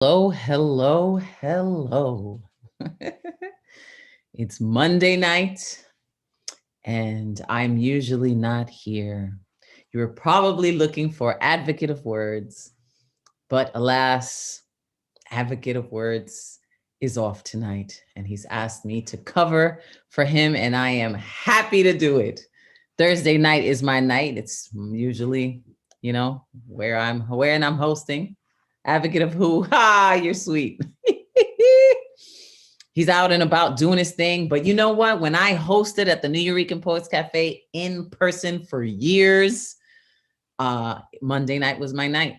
Hello, hello, hello. It's Monday night, and I'm usually not here. You're probably looking for Advocate of Words, but alas, Advocate of Words is off tonight, and he's asked me to cover for him, and I am happy to do it. Thursday night is my night. It's usually, where and I'm hosting. Advocate of who? Ha, you're sweet. He's out and about doing his thing. But you know what? When I hosted at the New Eurekan Poets Cafe in person for years, Monday night was my night.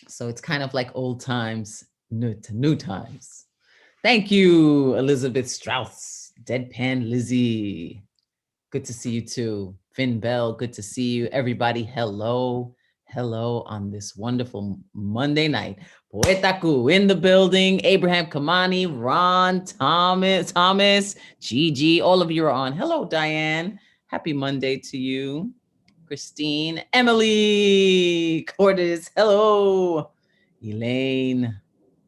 So it's kind of like old times, new times. Thank you, Elizabeth Strauss, Deadpan Lizzie. Good to see you too. Finn Bell, good to see you. Everybody, hello. Hello on this wonderful Monday night. Poetaku in the building. Abraham Kamani, Ron, Thomas, Gigi, all of you are on. Hello, Diane. Happy Monday to you. Christine, Emily, Cordes, hello. Elaine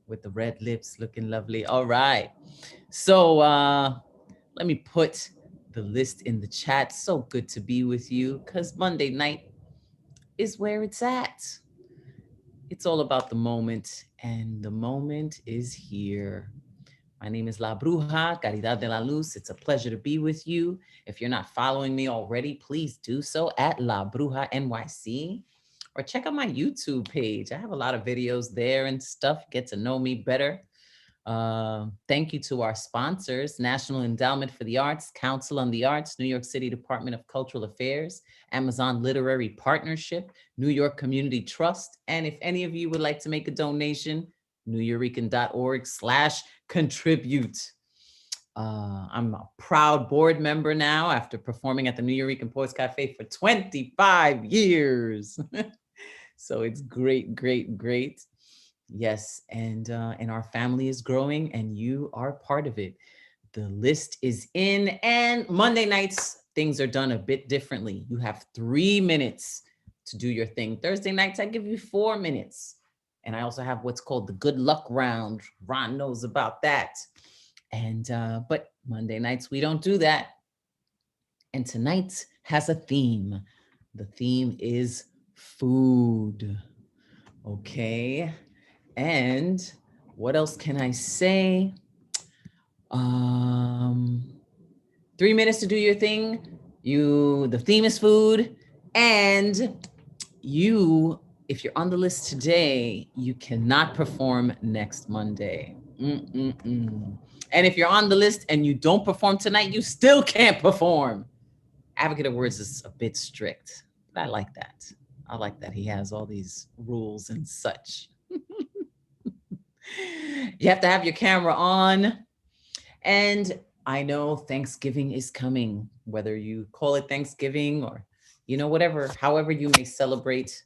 with the red lips looking lovely. All right. So let me put the list in the chat. So good to be with you because Monday night is where it's at. It's all about the moment, and the moment is here. My name is La Bruja, Caridad de la Luz. It's a pleasure to be with you. If you're not following me already, please do so at La Bruja NYC, or check out my YouTube page. I have a lot of videos there and stuff. Get to know me better. Thank you to our sponsors, National Endowment for the Arts, Council on the Arts, New York City Department of Cultural Affairs, Amazon Literary Partnership, New York Community Trust. And if any of you would like to make a donation, nuyeurekan.org/contribute. I'm a proud board member now after performing at the New Eurekan Poets Cafe for 25 years. So it's great, great, great. Yes, and our family is growing, and you are part of it. The list is in, and Monday nights things are done a bit differently. You have 3 minutes to do your thing. Thursday nights I give you 4 minutes, and I also have what's called the good luck round. Ron knows about that, and but Monday nights we don't do that. And tonight has a theme. The theme is food. Okay. And what else can I say? Um, 3 minutes to do your thing. The theme is food. And if you're on the list today, you cannot perform next Monday. And if you're on the list and you don't perform tonight, you still can't perform. Advocate of Words is a bit strict, but I like that. I like that he has all these rules and such. You have to have your camera on. And I know Thanksgiving is coming, whether you call it Thanksgiving or, whatever, however you may celebrate.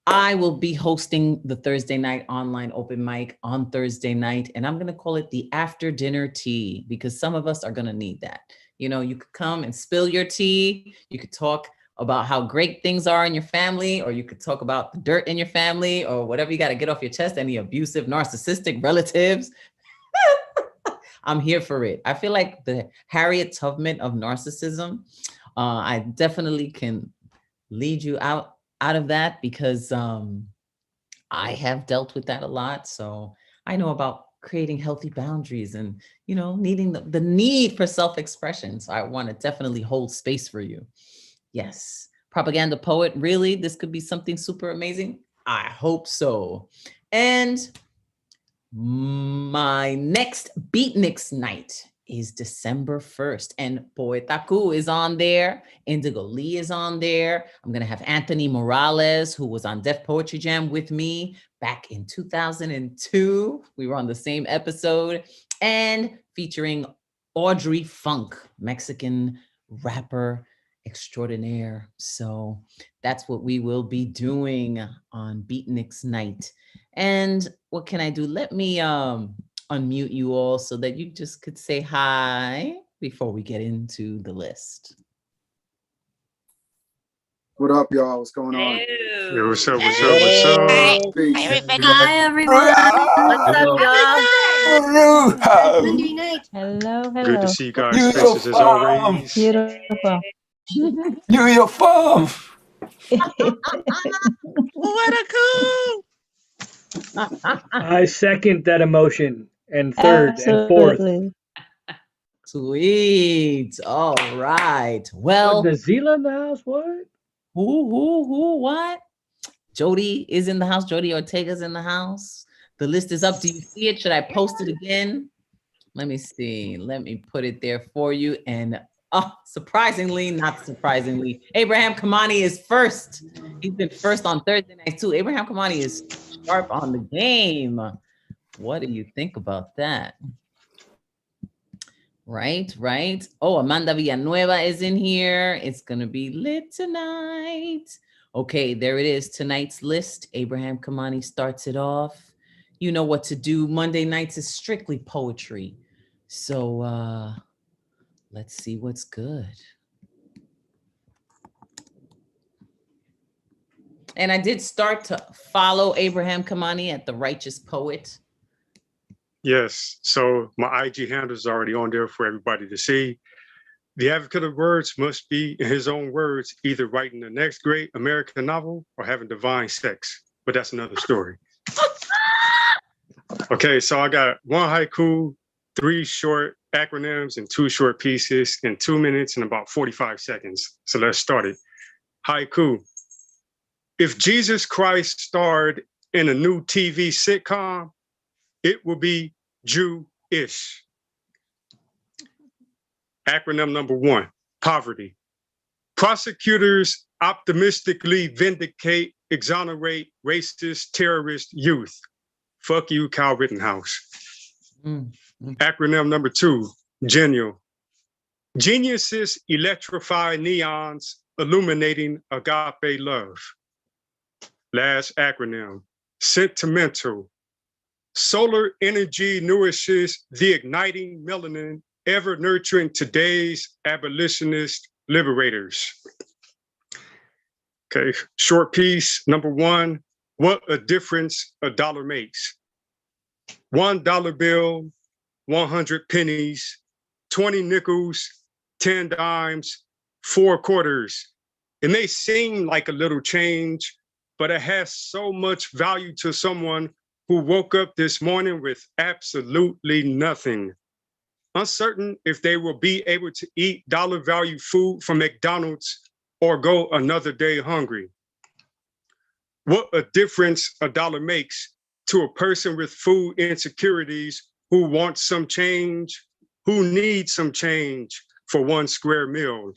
I will be hosting the Thursday night online open mic on Thursday night, and I'm going to call it the after dinner tea because some of us are going to need that. You could come and spill your tea. You could talk about how great things are in your family, or you could talk about the dirt in your family, or whatever you got to get off your chest, any abusive, narcissistic relatives. I'm here for it. I feel like the Harriet Tubman of narcissism. I definitely can lead you out of that because I have dealt with that a lot. So I know about creating healthy boundaries and, needing the need for self-expression. So I want to definitely hold space for you. Yes. Propaganda poet, really? This could be something super amazing? I hope so. And my next Beatniks night is December 1st, and Poetaku is on there. Indigo Lee is on there. I'm going to have Anthony Morales, who was on Def Poetry Jam with me back in 2002. We were on the same episode, and featuring Audrey Funk, Mexican rapper extraordinaire. So that's what we will be doing on Beatniks night. And what can I do? Let me unmute you all so that you just could say hi before we get into the list. What up, y'all? What's going on? Yo, what's up? What's up? What's up? Hi, everybody. Hi, everyone. What's up, y'all? Monday night. Hello, hello. Good to see you guys' faces as always. Beautiful. Your farm. What a coup! I second that emotion, and third and fourth. Sweet. All right. Well, What, Nazila in the house? What? who, what? Jody is in the house. Jody Ortega's in the house. The list is up. Do you see it? Should I post it again? Let me see. Let me put it there for you. And surprisingly, not surprisingly, Abraham Kamani is first. He's been first on Thursday night too. Abraham Kamani is sharp on the game. What do you think about that? Right. Oh, Amanda Villanueva is in here. It's gonna be lit tonight. Okay, there it is. Tonight's list. Abraham Kamani starts it off. You know what to do. Monday nights is strictly poetry. So let's see what's good. And I did start to follow Abraham Kamani at The Righteous Poet. Yes, so my IG handle is already on there for everybody to see. The advocate of words must be, in his own words, either writing the next great American novel or having divine sex. But that's another story. Okay, so I got one haiku, 3 short acronyms, and 2 short pieces in 2 minutes and about 45 seconds. So let's start it. Haiku. If Jesus Christ starred in a new TV sitcom, it will be Jew-ish. Acronym number 1, poverty. Prosecutors optimistically vindicate, exonerate racist terrorist youth. Fuck you, Kyle Rittenhouse. Acronym number 2, genial. Geniuses electrify neons, illuminating agape love. Last acronym, sentimental. Solar energy nourishes the igniting melanin, ever nurturing today's abolitionist liberators. Okay, short piece number 1, what a difference a dollar makes. $1 bill, 100 pennies, 20 nickels, 10 dimes, 4 quarters. It may seem like a little change, but it has so much value to someone who woke up this morning with absolutely nothing. Uncertain if they will be able to eat dollar value food from McDonald's or go another day hungry. What a difference a dollar makes to a person with food insecurities who wants some change, who needs some change for 1 square meal.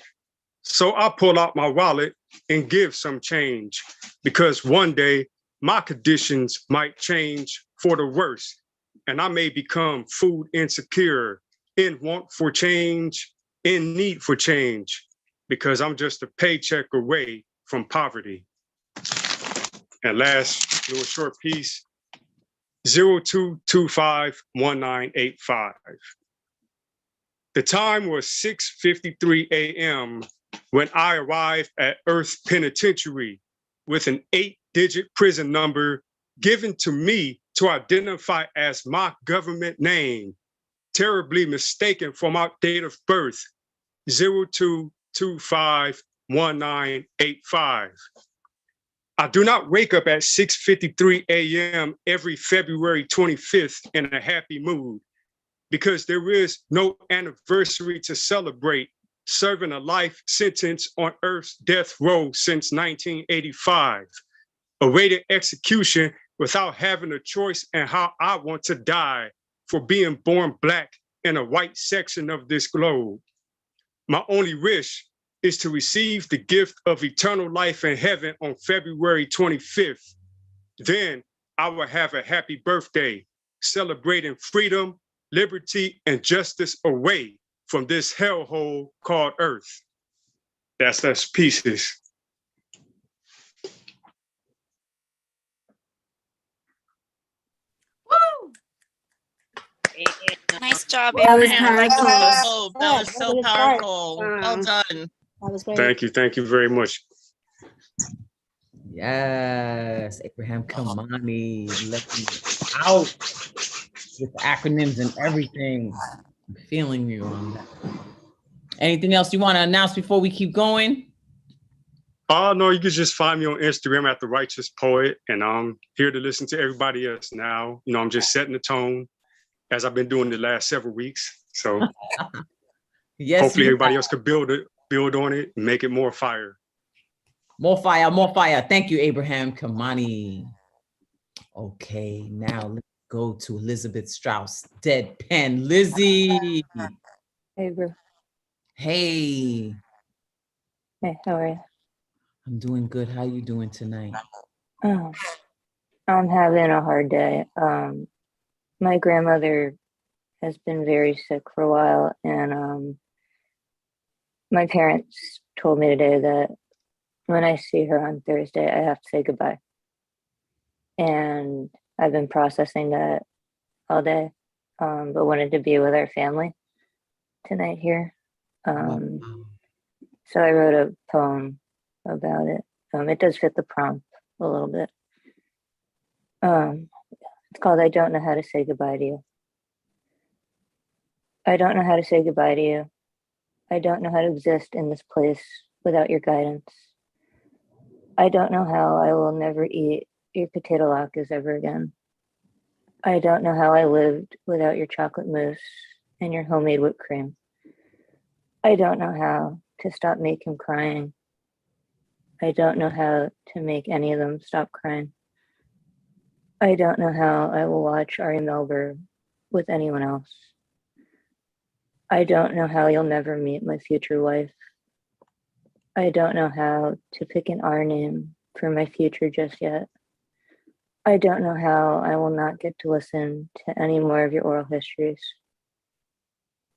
So I pull out my wallet and give some change, because one day my conditions might change for the worse, and I may become food insecure, in want for change, in need for change, because I'm just a paycheck away from poverty. And last little short piece, 02251985. The time was 6:53 a.m. when I arrived at Earth Penitentiary with an 8-digit prison number given to me to identify as my government name, terribly mistaken for my date of birth, 02251985. I do not wake up at 6:53 a.m. every February 25th in a happy mood, because there is no anniversary to celebrate serving a life sentence on Earth's death row since 1985, awaited execution without having a choice in how I want to die for being born Black in a white section of this globe. My only wish is to receive the gift of eternal life in heaven on February 25th. Then I will have a happy birthday, celebrating freedom, liberty, and justice away from this hellhole called Earth. That's pieces. Woo! Nice job, That was Abraham. powerful. That was so powerful. Well done. That was great. Thank you very much. Yes, Abraham Kamani, let me out with acronyms and everything. I'm feeling you on that. Anything else you want to announce before we keep going? Oh, no, you can just find me on Instagram at The Righteous Poet, and I'm here to listen to everybody else now. You know, I'm just setting the tone as I've been doing the last several weeks. So Yes, hopefully everybody else could build on it, and make it more fire. More fire, more fire. Thank you, Abraham Kamani. Okay, now let's go to Elizabeth Strauss, Deadpan Lizzie. Hey, bro. Hey, Hey, how are you? I'm doing good. How you doing tonight? Oh, I'm having a hard day. My grandmother has been very sick for a while, and my parents told me today that when I see her on Thursday, I have to say goodbye. And I've been processing that all day, but wanted to be with our family tonight here. So I wrote a poem about it. It does fit the prompt a little bit. It's called I Don't Know How to Say Goodbye to You. I don't know how to say goodbye to you. I don't know how to exist in this place without your guidance. I don't know how I will never eat your potato latkes ever again. I don't know how I lived without your chocolate mousse and your homemade whipped cream. I don't know how to stop making crying. I don't know how to make any of them stop crying. I don't know how I will watch Ari Melber with anyone else. I don't know how you'll never meet my future wife. I don't know how to pick an R name for my future just yet. I don't know how I will not get to listen to any more of your oral histories.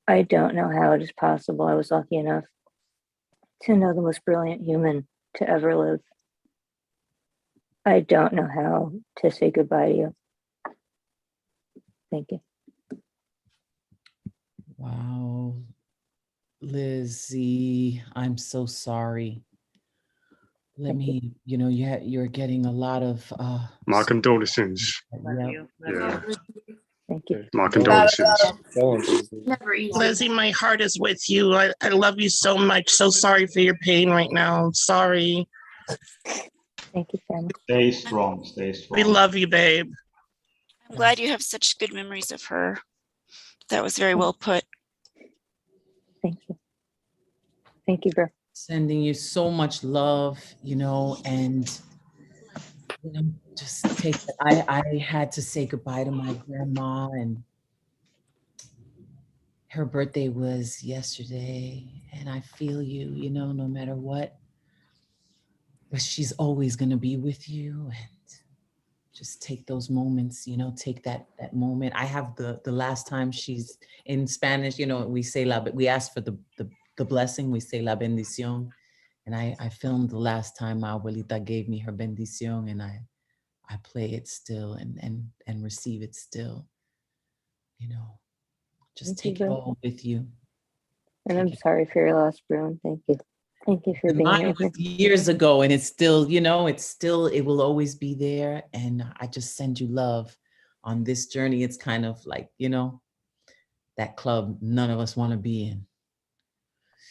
I don't know how it is possible I was lucky enough to know the most brilliant human to ever live. I don't know how to say goodbye to you. Thank you. Wow, Lizzie, I'm so sorry. Let me, you're getting a lot of My condolences. Yeah. Thank you. My condolences. Never easy. Lizzie, my heart is with you. I love you so much. So sorry for your pain right now. Sorry. Thank you, family. Stay strong. Stay strong. We love you, babe. I'm glad you have such good memories of her. That was very well put. Thank you. Thank you, bro. Sending you so much love, and just take it. I had to say goodbye to my grandma, and her birthday was yesterday, and I feel you, no matter what. But she's always gonna be with you, and just take those moments, take that moment. I have the last time she's in Spanish, we say we ask for the blessing, we say la bendición. And I filmed the last time my abuelita gave me her bendición, and I play it still and receive it still. Just take it all with you. And I'm sorry for your loss, bro. Thank you. Thank you for being Mine here. was years ago, and it's still, it will always be there. And I just send you love on this journey. It's kind of like, that club none of us want to be in.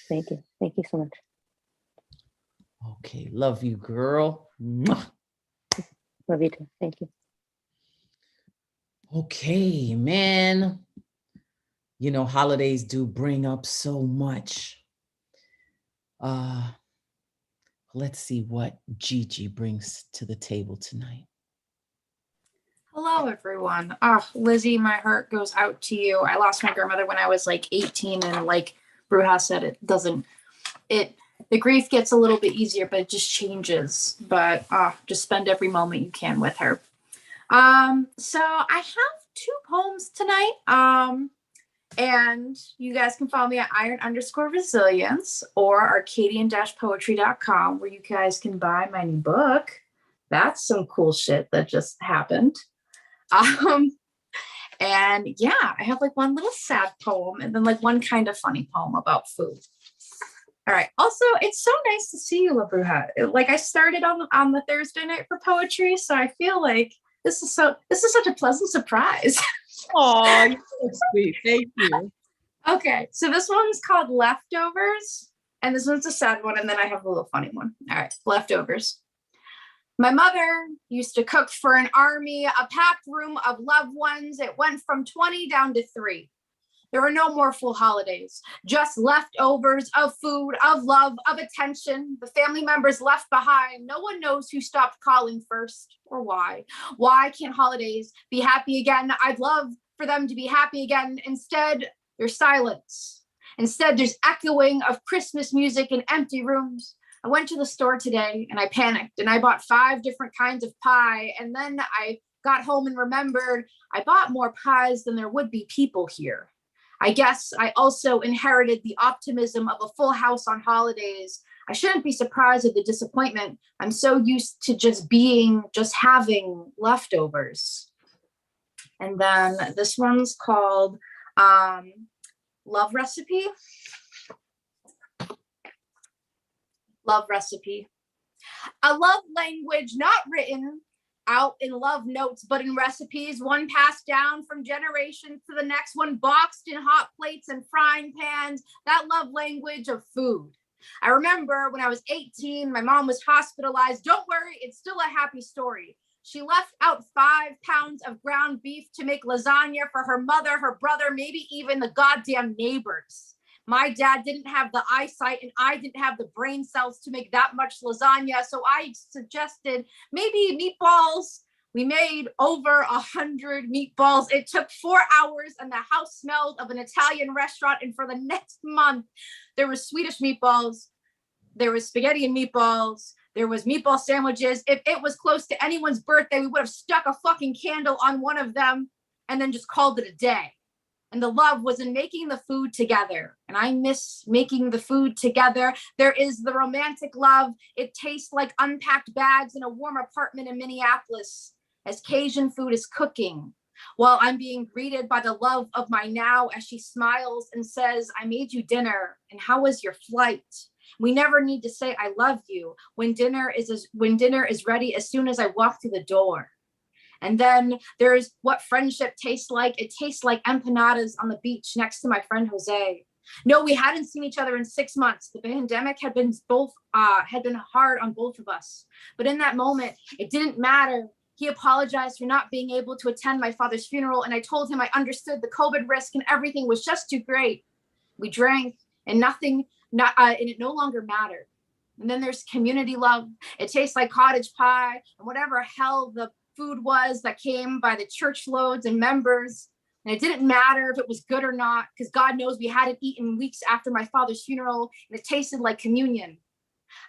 Thank you. Thank you so much. Okay, love you, girl. Mwah. Love you too. Thank you. Okay, man. Holidays do bring up so much. Let's see what Gigi brings to the table tonight. Hello, everyone. Lizzie, my heart goes out to you. I lost my grandmother when I was like 18, and like Bruja said, the grief gets a little bit easier, but it just changes. But just spend every moment you can with her. So I have 2 poems tonight. And you guys can follow me at iron_resilience or arcadian-poetry.com, where you guys can buy my new book. That's some cool shit that just happened. And yeah, I have like one little sad poem and then like one kind of funny poem about food. All right. Also, it's so nice to see you, La Bruja. Like I started on the Thursday night for poetry, so I feel like this is such a pleasant surprise. Oh, you're so sweet. Thank you. Okay, so this one's called Leftovers, and this one's a sad one, and then I have a little funny one. All right, Leftovers. My mother used to cook for an army, a packed room of loved ones. It went from 20 down to 3. There were no more full holidays, just leftovers of food, of love, of attention. The family members left behind. No one knows who stopped calling first or why. Why can't holidays be happy again? I'd love for them to be happy again. Instead, there's silence. Instead, there's echoing of Christmas music in empty rooms. I went to the store today and I panicked and I bought 5 different kinds of pie. And then I got home and remembered I bought more pies than there would be people here. I guess I also inherited the optimism of a full house on holidays. I shouldn't be surprised at the disappointment. I'm so used to just having leftovers. And then this one's called Love Recipe. Love Recipe. A love language not written out in love notes, but in recipes, one passed down from generation to the next, one boxed in hot plates and frying pans, that love language of food. I remember when I was 18, my mom was hospitalized. Don't worry, it's still a happy story. She left out 5 pounds of ground beef to make lasagna for her mother, her brother, maybe even the goddamn neighbors. My dad didn't have the eyesight and I didn't have the brain cells to make that much lasagna. So I suggested maybe meatballs. We made over 100 meatballs. It took 4 hours and the house smelled of an Italian restaurant. And for the next month, there was Swedish meatballs. There was spaghetti and meatballs. There was meatball sandwiches. If it was close to anyone's birthday, we would have stuck a fucking candle on one of them and then just called it a day. And the love was in making the food together. And I miss making the food together. There is the romantic love. It tastes like unpacked bags in a warm apartment in Minneapolis as Cajun food is cooking, while I'm being greeted by the love of my now as she smiles and says, I made you dinner. And how was your flight? We never need to say, I love you when dinner is ready as soon as I walk through the door. And then there's what friendship tastes like. It tastes like empanadas on the beach next to my friend Jose. No, we hadn't seen each other in 6 months. The pandemic had been hard on both of us. But in that moment, it didn't matter. He apologized for not being able to attend my father's funeral. And I told him I understood the COVID risk and everything was just too great. We drank and and it no longer mattered. And then there's community love. It tastes like cottage pie and whatever hell the food was that came by the church loads and members. And it didn't matter if it was good or not, because God knows we hadn't eaten weeks after my father's funeral, and it tasted like communion.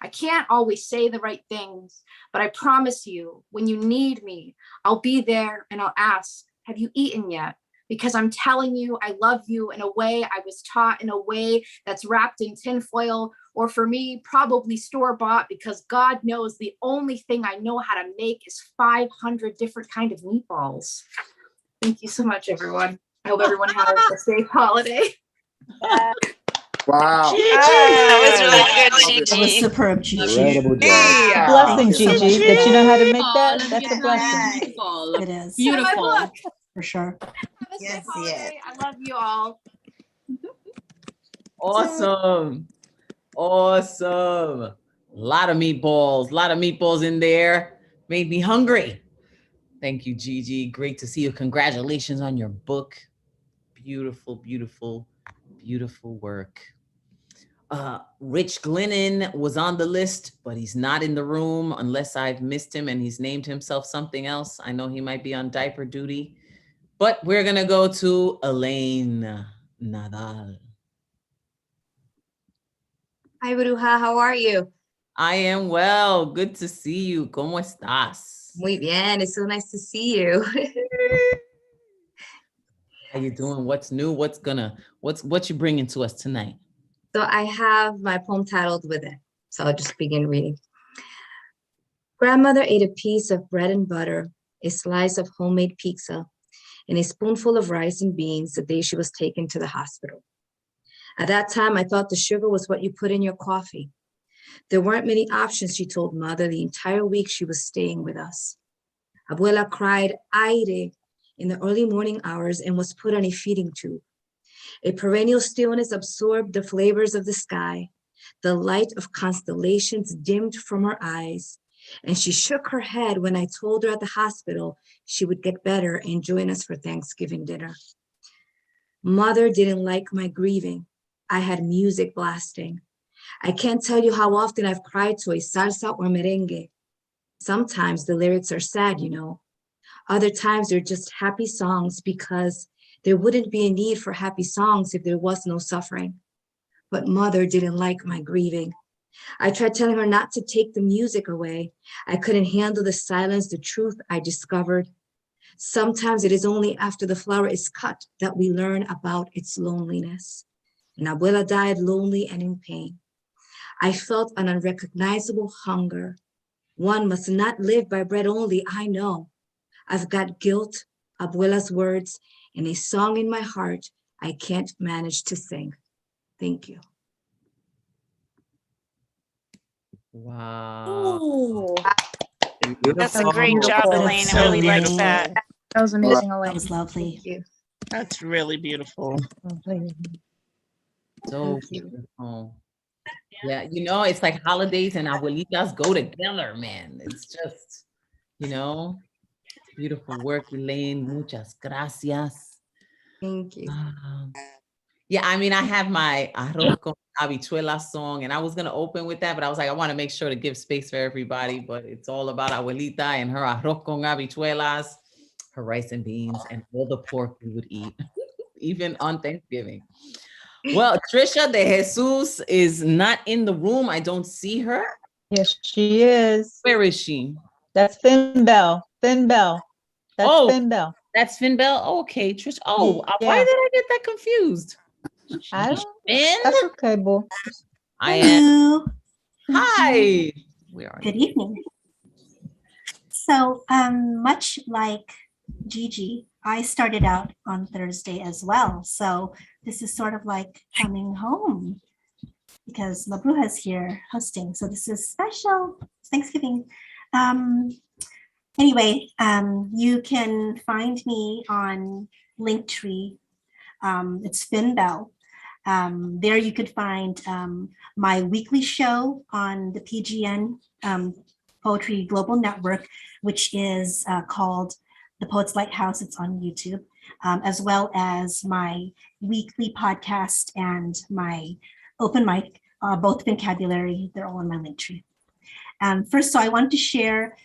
I can't always say the right things, but I promise you, when you need me, I'll be there and I'll ask, have you eaten yet? Because I'm telling you, I love you in a way I was taught, in a way that's wrapped in tinfoil, or for me, probably store-bought, because God knows the only thing I know how to make is 500 different kind of meatballs. Thank you so much, everyone. I hope everyone has a safe holiday. Wow. That was really good, That was Gigi. superb, Gigi. Incredible job. Yeah. Blessing, Thank you so Gigi, much. that you know how to make Oh, that. look That's a at blessing. that. Beautiful. It is. Beautiful. For sure. Have a Yes, safe holiday. I love you all. Awesome. Awesome. A lot of meatballs in there. Made me hungry. Thank you, Gigi. Great to see you. Congratulations on your book. Beautiful, beautiful, beautiful work. Rich Glennon was on the list, but he's not in the room unless I've missed him and he's named himself something else. I know he might be on diaper duty, but we're going to go to Elaine Nadal. Hi, Bruja. How are you? I am well. Good to see you. ¿Cómo estás? Muy bien. It's so nice to see you. How you doing? What's new? What you bringing to us tonight? So I have my poem titled with it. So I'll just begin reading. Grandmother ate a piece of bread and butter, a slice of homemade pizza, and a spoonful of rice and beans the day she was taken to the hospital. At that time, I thought the sugar was what you put in your coffee. There weren't many options, she told Mother, the entire week she was staying with us. Abuela cried aire in the early morning hours and was put on a feeding tube. A perennial stillness absorbed the flavors of the sky. The light of constellations dimmed from her eyes, and she shook her head when I told her at the hospital she would get better and join us for Thanksgiving dinner. Mother didn't like my grieving. I had music blasting. I can't tell you how often I've cried to a salsa or merengue. Sometimes the lyrics are sad, you know. Other times they're just happy songs because there wouldn't be a need for happy songs if there was no suffering. But Mother didn't like my grieving. I tried telling her not to take the music away. I couldn't handle the silence, the truth I discovered. Sometimes it is only after the flower is cut that we learn about its loneliness. And Abuela died lonely and in pain. I felt an unrecognizable hunger. One must not live by bread only, I know. I've got guilt, Abuela's words, and a song in my heart I can't manage to sing. Thank you. Wow. Ooh, That's a Beautiful. great job, That is Elaine. I so really like beautiful. that. That was amazing, that Elaine. was lovely. Thank you. That's really beautiful. So Thank you. beautiful. Yeah, you know, it's like holidays and abuelitas go together, man. It's just, you know, beautiful work, Elaine. Muchas gracias. Thank you. Yeah, I mean, I have my arroz con habichuela song, and I was gonna open with that, but I was like, I want to make sure to give space for everybody. But it's all about abuelita and her arroz con habichuelas, her rice and beans, and all the pork we would eat, even on Thanksgiving. Well, Trisha de Jesus is not in the room. I don't see her. Yes, she is. Where is she? That's Finn Bell. Finn Bell. That's Oh, Finn Bell. That's Finn Bell. Oh, okay, Trish. Oh, Yeah. why did I get that confused? I don't. Finn? That's okay, boo. I am. Hello. Hi. We are. Good evening. So, much like Gigi, I started out on Thursday as well. So this is sort of like coming home because La Bruja is here hosting. So this is special. It's Thanksgiving. Anyway, you can find me on Linktree. It's Finn Bell. There you could find my weekly show on the PGN Poetry Global Network, which is called The Poets Lighthouse. It's on YouTube, as well as my weekly podcast and my open mic, both vocabulary. They're all on my Linktree. First, so I wanted to share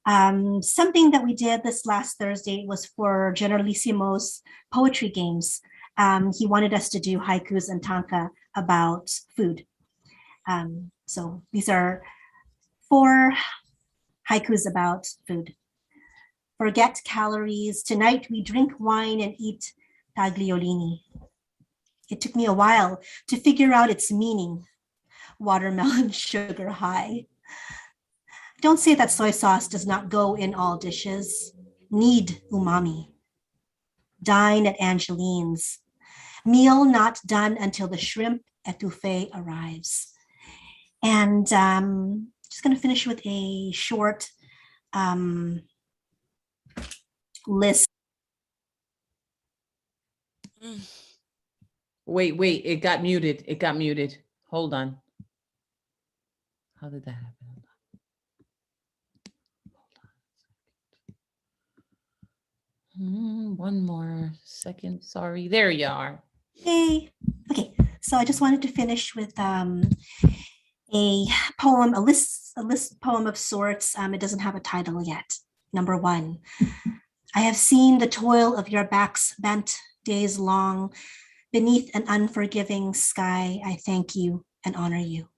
something that we did this last Thursday. Was for Generalissimo's poetry games. He wanted us to do haikus and tanka about food. So these are 4 haikus about food. Forget calories. Tonight we drink wine and eat tagliolini. It took me a while to figure out its meaning. Watermelon sugar high. Don't say that soy sauce does not go in all dishes. Need umami. Dine at Angeline's. Meal not done until the shrimp etouffee arrives. And just going to finish with a short list. Wait, it got muted. It got muted. Hold on. How did that happen? One more second. Sorry. There you are. Hey. Okay. So I just wanted to finish with a poem, a list poem of sorts. It doesn't have a title yet. Number 1. I have seen the toil of your backs bent days long. Beneath an unforgiving sky, I thank you and honor you.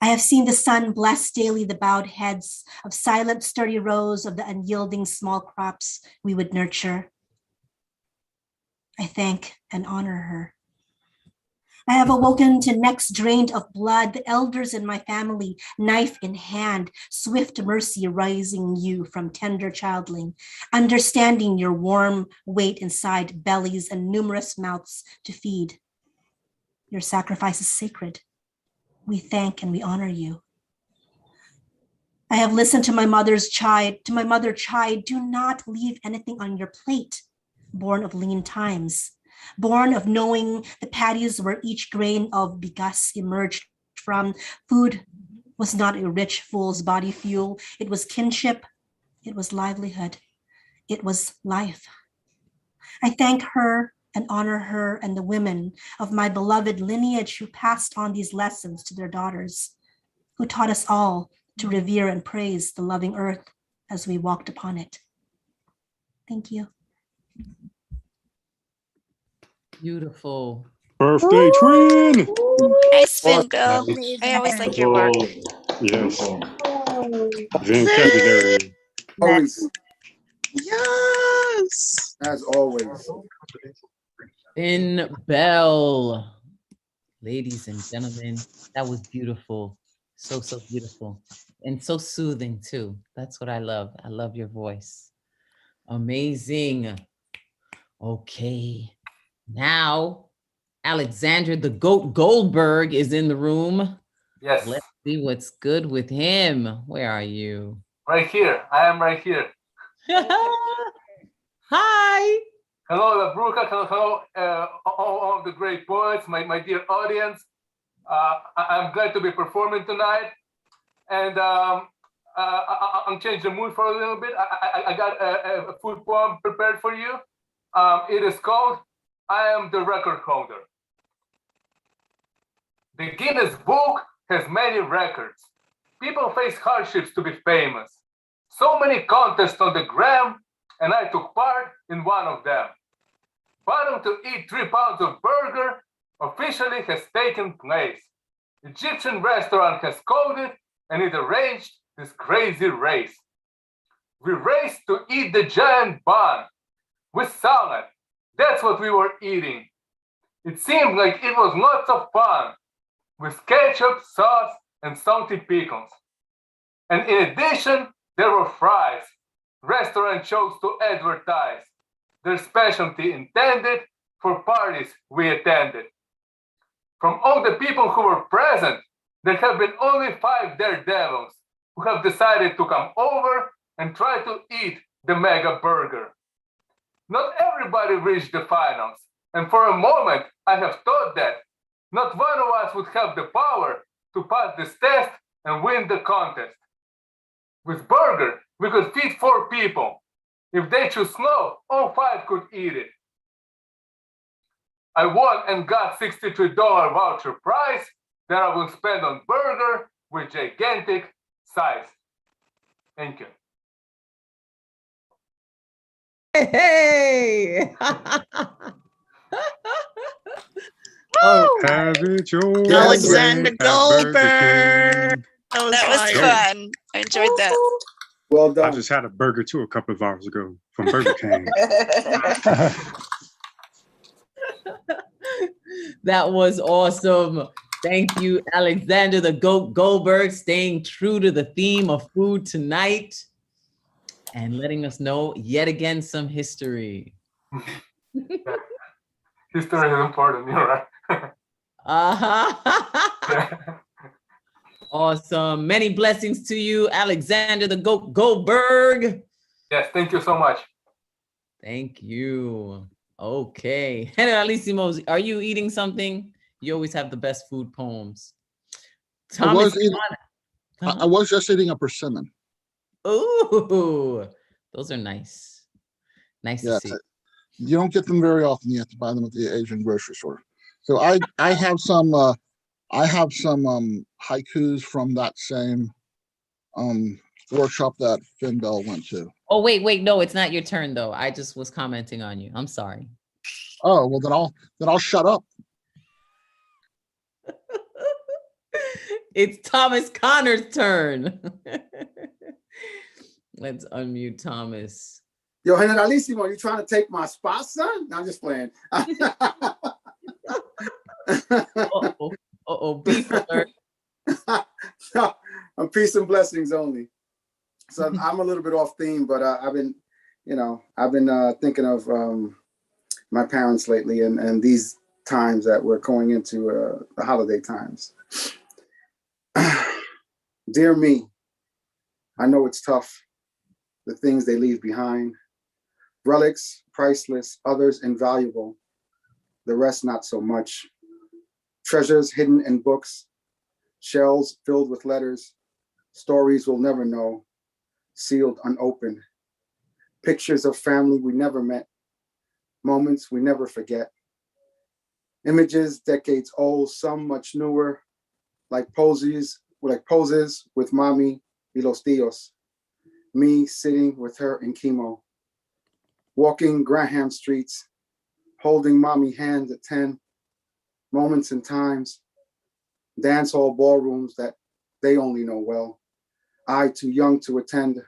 I have seen the sun bless daily the bowed heads of silent, sturdy rows of the unyielding small crops we would nurture. I thank and honor her. I have awoken to necks drained of blood, the elders in my family, knife in hand, swift mercy rising you from tender childling, understanding your warm weight inside bellies and numerous mouths to feed. Your sacrifice is sacred. We thank and we honor you. I have listened to my mother chide, do not leave anything on your plate. Born of lean times, born of knowing the patties where each grain of bigas emerged from. Food was not a rich fool's body fuel. It was kinship. It was livelihood. It was life. I thank her and honor her and the women of my beloved lineage who passed on these lessons to their daughters, who taught us all to revere and praise the loving earth as we walked upon it. Thank you. Beautiful. Birthday twin. Nice, Finn Bell. Nice. I always like your work. Yes. Vocabulary. Always, Yes. as always. Finn Bell. Ladies and gentlemen, that was beautiful. So, so beautiful. And so soothing too. That's what I love. I love your voice. Amazing. Okay. Now, Alexander the Goat Goldberg is in the room. Yes. Let's see what's good with him. Where are you? Right here. I am right here. Hi. Hello, the Bruja. Hello, all of the great poets, my dear audience. I'm glad to be performing tonight. And I'm changing the mood for a little bit. I got a food poem prepared for you. It is called I Am the Record Holder. The Guinness Book has many records. People face hardships to be famous. So many contests on the gram, and I took part in one of them. Bottom to eat 3 pounds of burger officially has taken place. Egyptian restaurant has coded and it arranged this crazy race. We raced to eat the giant bun with salad. That's what we were eating. It seemed like it was lots of fun with ketchup, sauce, and salty pickles. And in addition, there were fries. Restaurant chose to advertise their specialty intended for parties we attended. From all the people who were present, there have been only 5 daredevils who have decided to come over and try to eat the mega burger. Not everybody reached the finals, and for a moment I have thought that not one of us would have the power to pass this test and win the contest. With burger, we could feed 4 people. If they choose slow, all 5 could eat it. I won and got $63 voucher prize that I will spend on burger with gigantic size. Thank you. Hey! Have it your way Alexander at Burger Goldberg. King. That was fun. I enjoyed that. Well I done. just had a burger too a couple of hours ago from Burger King. That was awesome. Thank you, Alexander the Goat Goldberg, staying true to the theme of food tonight and letting us know yet again some history. History is important, you're right. Awesome. Many blessings to you, Alexander the Goat Goldberg. Yes, thank you so much. Thank you. Okay. Generalissimo, are you eating something? You always have the best food poems. I was just eating a persimmon. Ooh, those are nice. Nice Yeah, to see. you don't get them very often. You have to buy them at the Asian grocery store. So I have some haikus from that same workshop that Finn Bell went to. Oh, wait, no, it's not your turn though. I just was commenting on you. I'm sorry. Oh, well then I'll shut up. It's Thomas Connor's turn. Let's unmute Thomas. Yo, Generalissimo, you trying to take my spot, son? No, I'm just playing. Beef alert. No, peace and blessings only. So I'm a little bit off theme, but I've been thinking of my parents lately, and these times that we're going into the holiday times. Dear me, I know it's tough, the things they leave behind. Relics, priceless, others invaluable, the rest not so much. Treasures hidden in books, shelves filled with letters, stories we'll never know, sealed unopened. Pictures of family we never met, moments we never forget. Images decades old, some much newer, like poses with mommy y los tíos. Me sitting with her in chemo. Walking Graham streets, holding mommy hands at 10. Moments and times, dance hall ballrooms that they only know well. I too young to attend.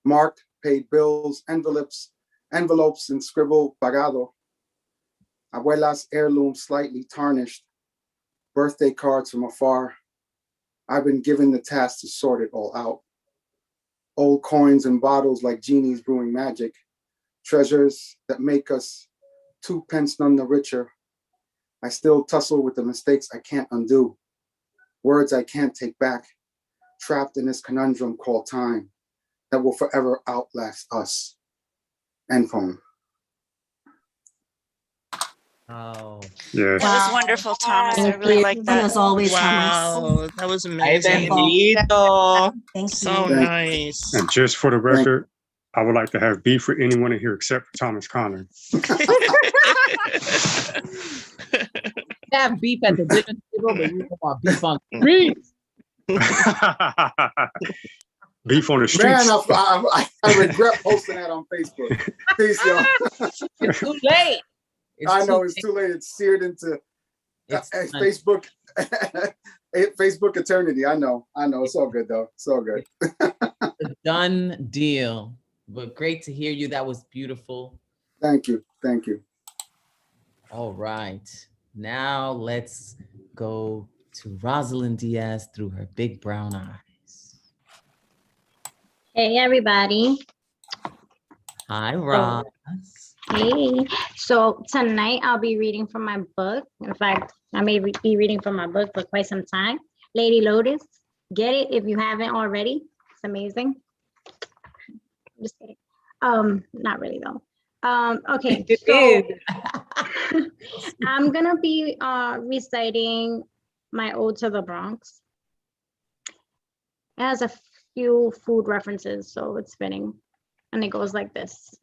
Marked, paid bills, envelopes and scribble pagado. Abuela's heirloom slightly tarnished. Birthday cards from afar. I've been given the task to sort it all out. Old coins and bottles like genies brewing magic. Treasures that make us 2 pence none the richer. I still tussle with the mistakes I can't undo. Words I can't take back. Trapped in this conundrum called time that will forever outlast us. End poem. Oh, Yes. That was wonderful, Thomas. I Thank really you. like And that. as always, Wow, that was Ay, amazing. bendito. Thank So you. nice. And just for the record, I would like to have beef with anyone in here except for Thomas Connor. have beef at the dinner table, but you don't want beef on the streets. Beef on the streets. Man, I regret posting that on Facebook. Peace, y'all. It's too late. I know it's too late. It's seared into Facebook. Facebook eternity. I know. It's all good though. It's all good. A done deal. But great to hear you. That was beautiful. Thank you. Thank you. All right. Now let's go to Rosalind Diaz through her big brown eyes. Hey, everybody. Hi, Roz. Hey. So tonight I'll be reading from my book. In fact, I may be reading from my book for quite some time. Lady Lotus. Get it if you haven't already. It's amazing. Just kidding. Not really though. Okay. So I'm gonna be reciting my Ode to the Bronx. It has a few food references, so it's fitting. And it goes like this.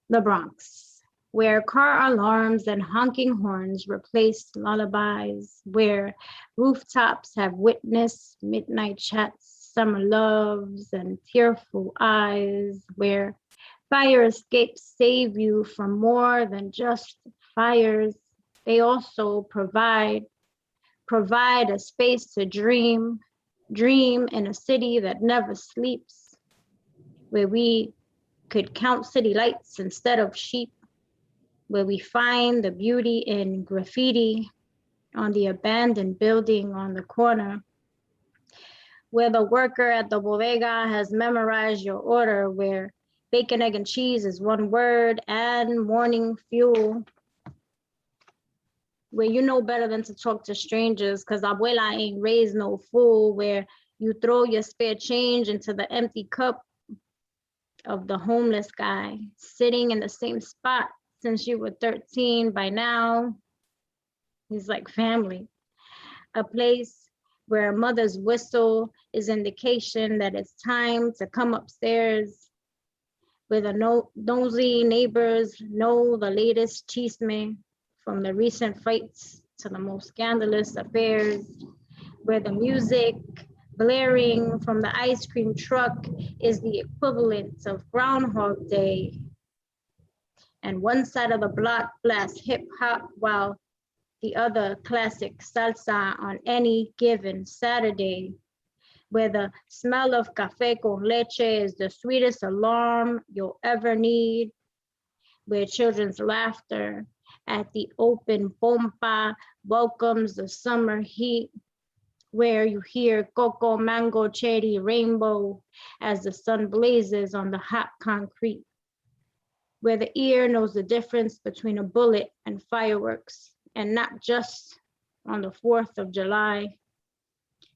The Bronx, where car alarms and honking horns replace lullabies, where rooftops have witnessed midnight chats, summer loves, and tearful eyes, where fire escapes save you from more than just fires. They also provide a space to dream in a city that never sleeps, where we could count city lights instead of sheep, where we find the beauty in graffiti on the abandoned building on the corner, where the worker at the bodega has memorized your order, where bacon, egg, and cheese is one word and morning fuel, where you know better than to talk to strangers because abuela ain't raised no fool, where you throw your spare change into the empty cup of the homeless guy sitting in the same spot since you were 13. By now, he's like family. A place where a mother's whistle is indication that it's time to come upstairs, where the nosy neighbors know the latest chisme from the recent fights to the most scandalous affairs, where the music blaring from the ice cream truck is the equivalent of Groundhog Day. And one side of the block blasts hip hop while the other classic salsa on any given Saturday, where the smell of café con leche is the sweetest alarm you'll ever need, where children's laughter at the open pompa welcomes the summer heat, where you hear cocoa, mango, cherry, rainbow as the sun blazes on the hot concrete, where the ear knows the difference between a bullet and fireworks, and not just on the 4th of July,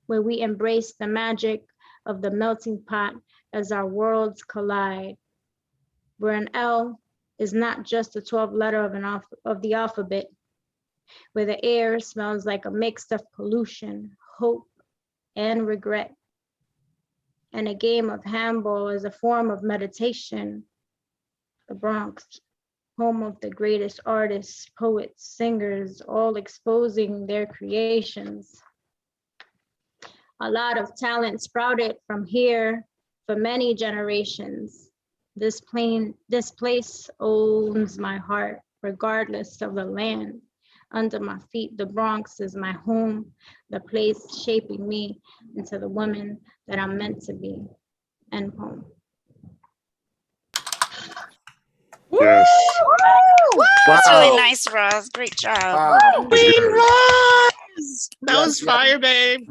where we embrace the magic of the melting pot as our worlds collide, where an L is not just the 12th letter of the alphabet, where the air smells like a mix of pollution, hope, and regret. And a game of handball is a form of meditation. The Bronx, home of the greatest artists, poets, singers, all exposing their creations. A lot of talent sprouted from here for many generations. This place owns my heart, regardless of the land. Under my feet, the Bronx is my home, the place shaping me into the woman that I'm meant to be. End poem. Yes. That's really Wow. nice, Roz. Great job. Wow. Queen good. Roz! That Yes, was yes. fire, babe.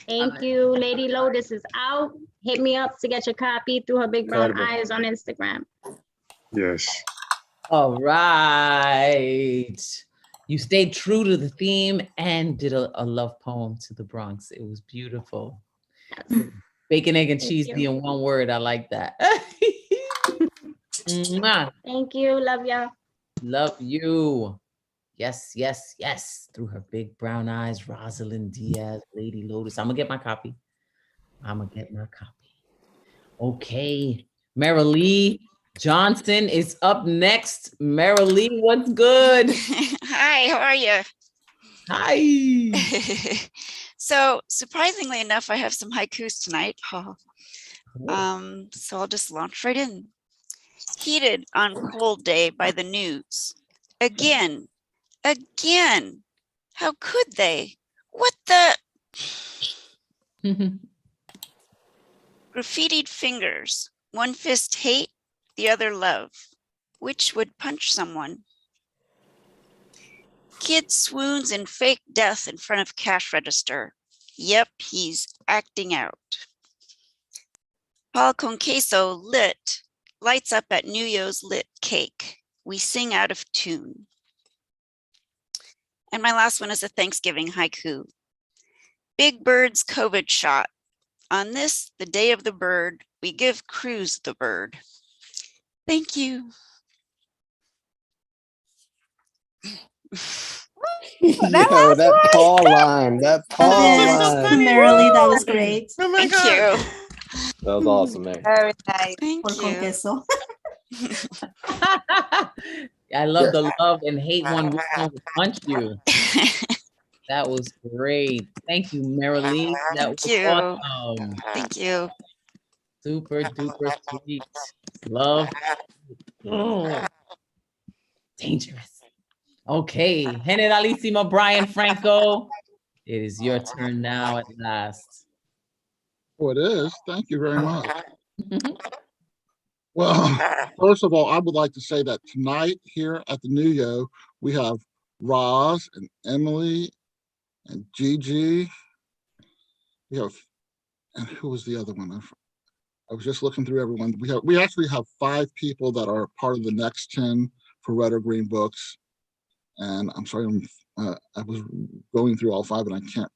Thank you. Lady Lotus is out. Hit me up to get your copy through her big brown Incredible. eyes on Instagram. Yes. All right. You stayed true to the theme and did a love poem to the Bronx. It was beautiful. Bacon, egg, and Thank cheese you. being one word. I like that. Mwah. Thank you. Love ya. Love you. Yes, yes, yes. Through her big brown eyes, Rosalind Diaz, Lady Lotus. I'm going to get my copy. Okay. Marilee Johnson is up next. Marilee, what's good? Hi, how are you? Hi. So surprisingly enough, I have some haikus tonight. So I'll just launch right in. Heated on cold day by the news. Again. How could they? What the? Graffitied fingers. One fist hate, the other love. Which would punch someone? Kid swoons in fake death in front of cash register. Yep, he's acting out. Paul con queso lit. Lights up at New Year's lit cake. We sing out of tune. And my last one is a Thanksgiving haiku. Big Bird's COVID shot. On this, the day of the bird, we give Cruz the bird. Thank you. That Paul line. That Paul line. Marilee, that was great. Oh my Thank God. you. That was awesome, man. Very nice. Thank Por con you. queso. I love Yes. the love and hate one. Which one would punch you? That was great. Thank you, Marilee. That was Thank you. awesome. Thank you. Super duper sweet. Love. Oh, dangerous. Okay. Generalissimo Brian Franco. It is your turn now at last. Oh, it is. Thank you very much. Well, first of all, I would like to say that tonight here at the New Yo, we have Roz and Emily and Gigi. We have, and who was the other one? I was just looking through everyone. We actually have 5 people that are part of the next 10 for Red or Green Books. And I'm sorry, I was going through all 5 and I can't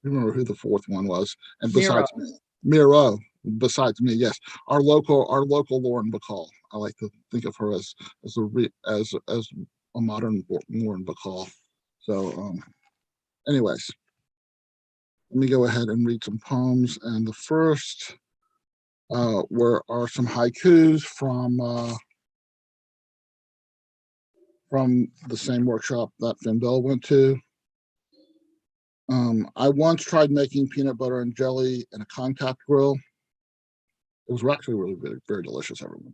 remember who the 4th one was. And besides me, Miro, besides me, yes, our local Lauren Bacall. I like to think of her as a modern Lauren Bacall. So, anyways, let me go ahead and read some poems. And the first are some haikus from the same workshop that Finn Bell went to. I once tried making peanut butter and jelly in a contact grill. It was actually really, very, very delicious, everyone.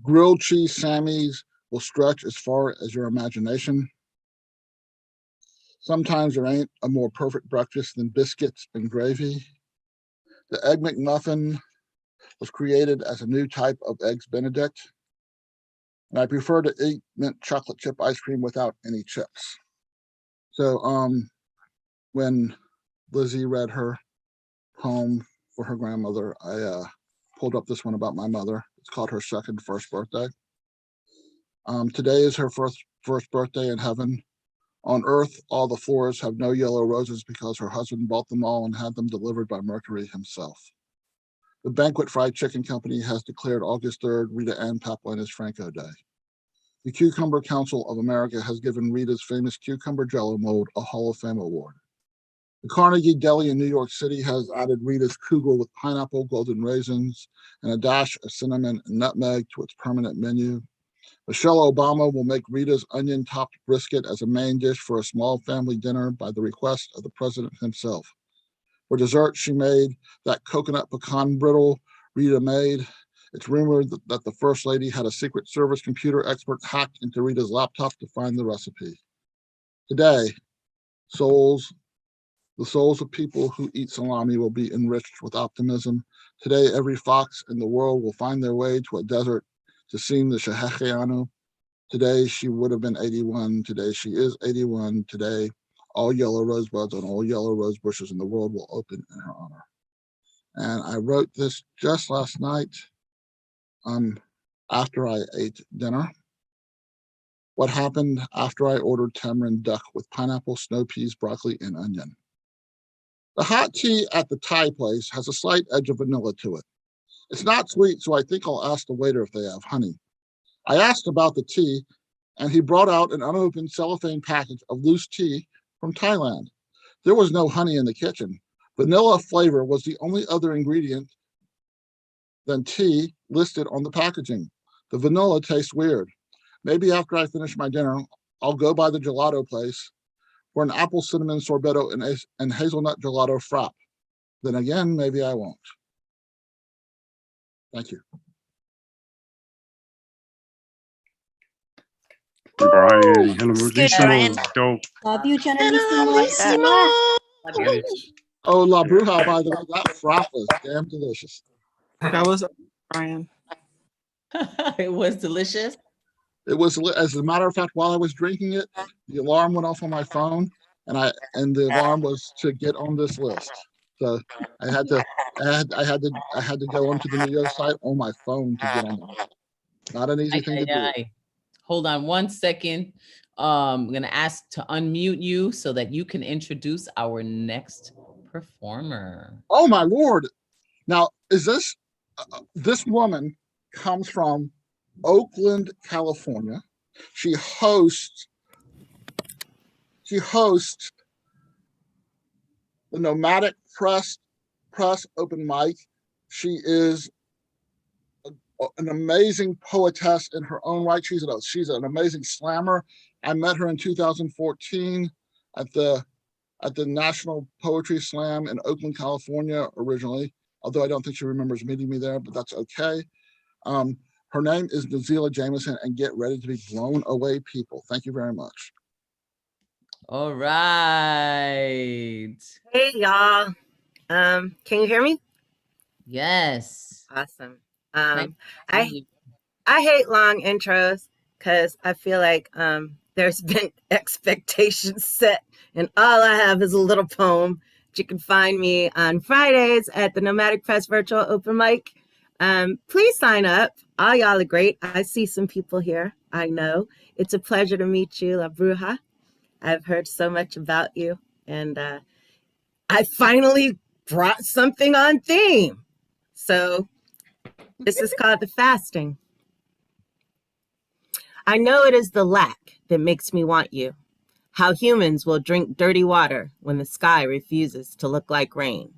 Grilled cheese Sammys will stretch as far as your imagination. Sometimes there ain't a more perfect breakfast than biscuits and gravy. The Egg McMuffin was created as a new type of Eggs Benedict. And I prefer to eat mint chocolate chip ice cream without any chips. So when Lizzie read her poem for her grandmother, I pulled up this one about my mother. It's called Her Second First Birthday. Today is her first birthday in heaven. On earth, all the florists have no yellow roses because her husband bought them all and had them delivered by Mercury himself. The Banquet Fried Chicken Company has declared August 3rd Rita Ann Paplina's Franco Day. The Cucumber Council of America has given Rita's famous cucumber jello mold a Hall of Fame award. The Carnegie Deli in New York City has added Rita's Kugel with pineapple, golden raisins, and a dash of cinnamon and nutmeg to its permanent menu. Michelle Obama will make Rita's onion-topped brisket as a main dish for a small family dinner by the request of the president himself. For dessert, she made that coconut pecan brittle Rita made. It's rumored that the First Lady had a Secret Service computer expert hacked into Rita's laptop to find the recipe. Today, the souls of people who eat salami will be enriched with optimism. Today, every fox in the world will find their way to a desert to sing the Shehechianu. Today, she would have been 81. Today, she is 81. Today, all yellow rosebuds on all yellow rose bushes in the world will open in her honor. And I wrote this just last night after I ate dinner. What happened after I ordered tamarind duck with pineapple, snow peas, broccoli, and onion. The hot tea at the Thai place has a slight edge of vanilla to it. It's not sweet, so I think I'll ask the waiter if they have honey. I asked about the tea, and he brought out an unopened cellophane package of loose tea from Thailand. There was no honey in the kitchen. Vanilla flavor was the only other ingredient than tea listed on the packaging. The vanilla tastes weird. Maybe after I finish my dinner, I'll go by the gelato place for an apple cinnamon sorbetto and hazelnut gelato frap. Then again, maybe I won't. Thank you. Brian, It's good, Brian. dope. Love you, Generalissimo. Oh, La Bruja, by the way, that frap was damn delicious. That was Brian. It was delicious. It was, as a matter of fact, while I was drinking it, the alarm went off on my phone, and the alarm was to get on this list. So I had to go onto the New York site on my phone to get on there. Not an easy thing to do. Hold on 1 second. I'm gonna ask to unmute you so that you can introduce our next performer. Oh my Lord! Now, is this woman comes from Oakland, California. She hosts the Nomadic Press open mic. She is an amazing poetess in her own right. She's an amazing slammer. I met her in 2014 at the National Poetry Slam in Oakland, California originally, although I don't think she remembers meeting me there, but that's okay. Her name is Nazila Jameson, and get ready to be blown away, people. Thank you very much. All right. Hey, y'all. Can you hear me? Yes. Awesome. I hate long intros because I feel like there's been expectations set, and all I have is a little poem. You can find me on Fridays at the Nomadic Press Virtual Open Mic. Please sign up. All y'all are great. I see some people here. I know. It's a pleasure to meet you, La Bruja. I've heard so much about you, and I finally brought something on theme. So this is called The Fasting. I know it is the lack that makes me want you. How humans will drink dirty water when the sky refuses to look like rain.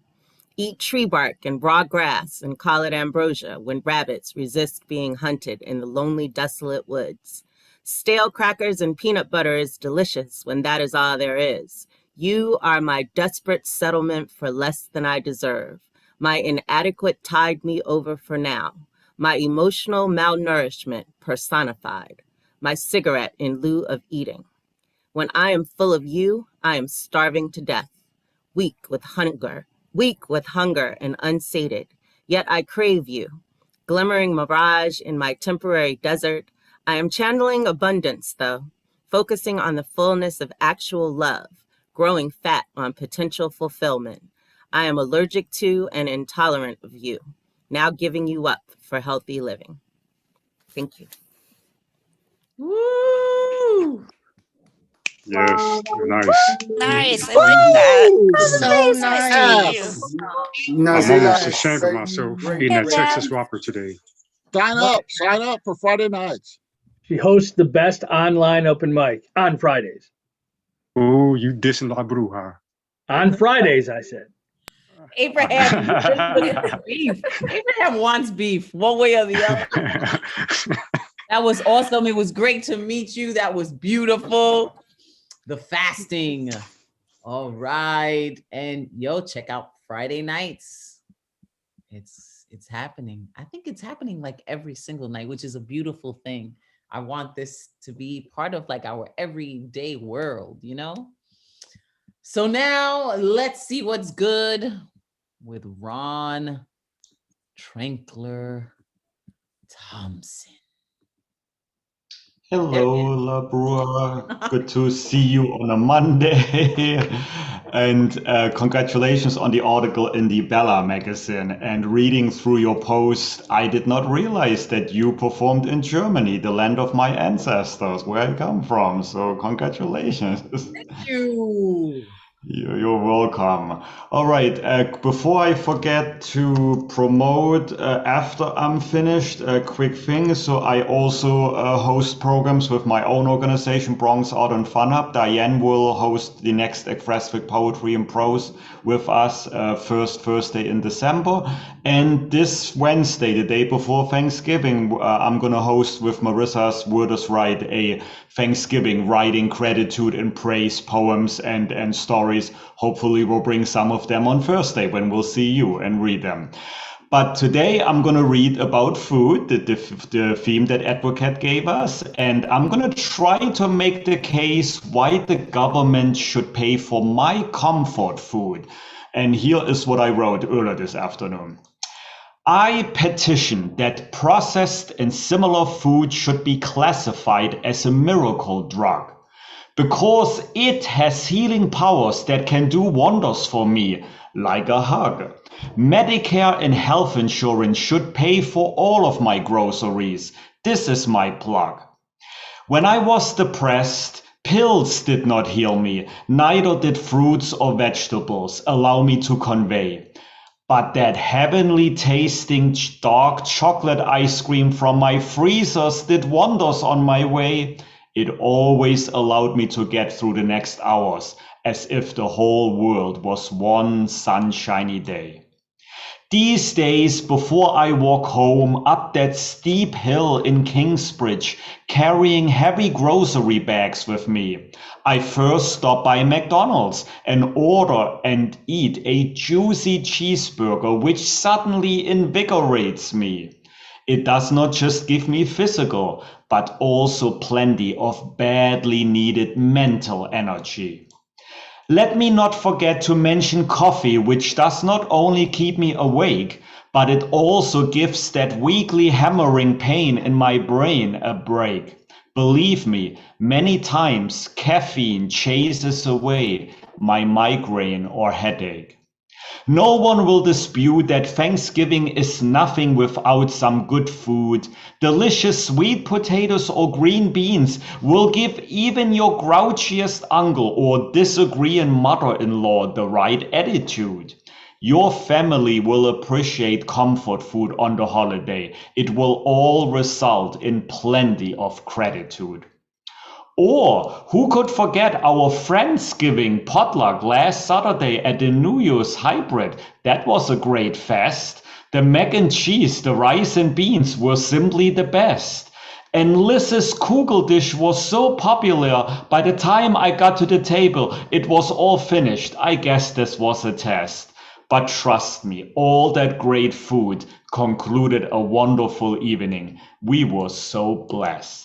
Eat tree bark and raw grass and call it ambrosia when rabbits resist being hunted in the lonely, desolate woods. Stale crackers and peanut butter is delicious when that is all there is. You are my desperate settlement for less than I deserve. My inadequate tide me over for now. My emotional malnourishment personified. My cigarette in lieu of eating. When I am full of you, I am starving to death. Weak with hunger and unsated, yet I crave you. Glimmering mirage in my temporary desert, I am channeling abundance though, focusing on the fullness of actual love, growing fat on potential fulfillment. I am allergic to and intolerant of you, now giving you up for healthy living. Thank you. Woo! Yes, nice. Nice. I like that. So It's nice to meet you. nice. I'm Nazila almost and ashamed of Satan, myself great, eating that great. Texas Whopper today. Sign up for Friday nights. She hosts the best online open mic on Fridays. Oh, you dissing La Bruja. On Fridays, I said. Abraham, you really look at the beef. Abraham wants beef, one way or the other. That was awesome. It was great to meet you. That was beautiful. The fasting. All right. And yo, check out Friday nights. It's happening. I think it's happening like every single night, which is a beautiful thing. I want this to be part of like our everyday world, you know? So now let's see what's good with Ron Trankler Thompson. Hello, La Bruja. Good to see you on a Monday. And congratulations on the article in the Bella magazine. And reading through your post, I did not realize that you performed in Germany, the land of my ancestors, where I come from. So congratulations. Thank you. You're welcome. All right, before I forget to promote after I'm finished, a quick thing. So I also host programs with my own organization, Bronx Art and Fun Hub. Diane will host the next Ekphrastic Poetry and Prose with us first Thursday in December. And this Wednesday, the day before Thanksgiving, I'm going to host with Marissa's Worders Write a Thanksgiving writing gratitude and praise poems and stories. Hopefully we'll bring some of them on Thursday when we'll see you and read them. But today I'm going to read about food, the theme that Advocate gave us, and I'm going to try to make the case why the government should pay for my comfort food. And here is what I wrote earlier this afternoon. I petition that processed and similar food should be classified as a miracle drug, because it has healing powers that can do wonders for me, like a hug. Medicare and health insurance should pay for all of my groceries. This is my plug. When I was depressed, pills did not heal me, neither did fruits or vegetables allow me to convey. But that heavenly tasting dark chocolate ice cream from my freezers did wonders on my way. It always allowed me to get through the next hours, as if the whole world was one sunshiny day. These days, before I walk home up that steep hill in Kingsbridge, carrying heavy grocery bags with me, I first stop by McDonald's and order and eat a juicy cheeseburger which suddenly invigorates me. It does not just give me physical, but also plenty of badly needed mental energy. Let me not forget to mention coffee, which does not only keep me awake, but it also gives that weekly hammering pain in my brain a break. Believe me, many times caffeine chases away my migraine or headache. No one will dispute that Thanksgiving is nothing without some good food. Delicious sweet potatoes or green beans will give even your grouchiest uncle or disagreeing mother-in-law the right attitude. Your family will appreciate comfort food on the holiday. It will all result in plenty of gratitude. Or who could forget our Friendsgiving potluck last Saturday at the New Year's hybrid? That was a great fest. The mac and cheese, the rice and beans were simply the best. And Liz's Kugel dish was so popular, by the time I got to the table, it was all finished. I guess this was a test. But trust me, all that great food concluded a wonderful evening. We were so blessed.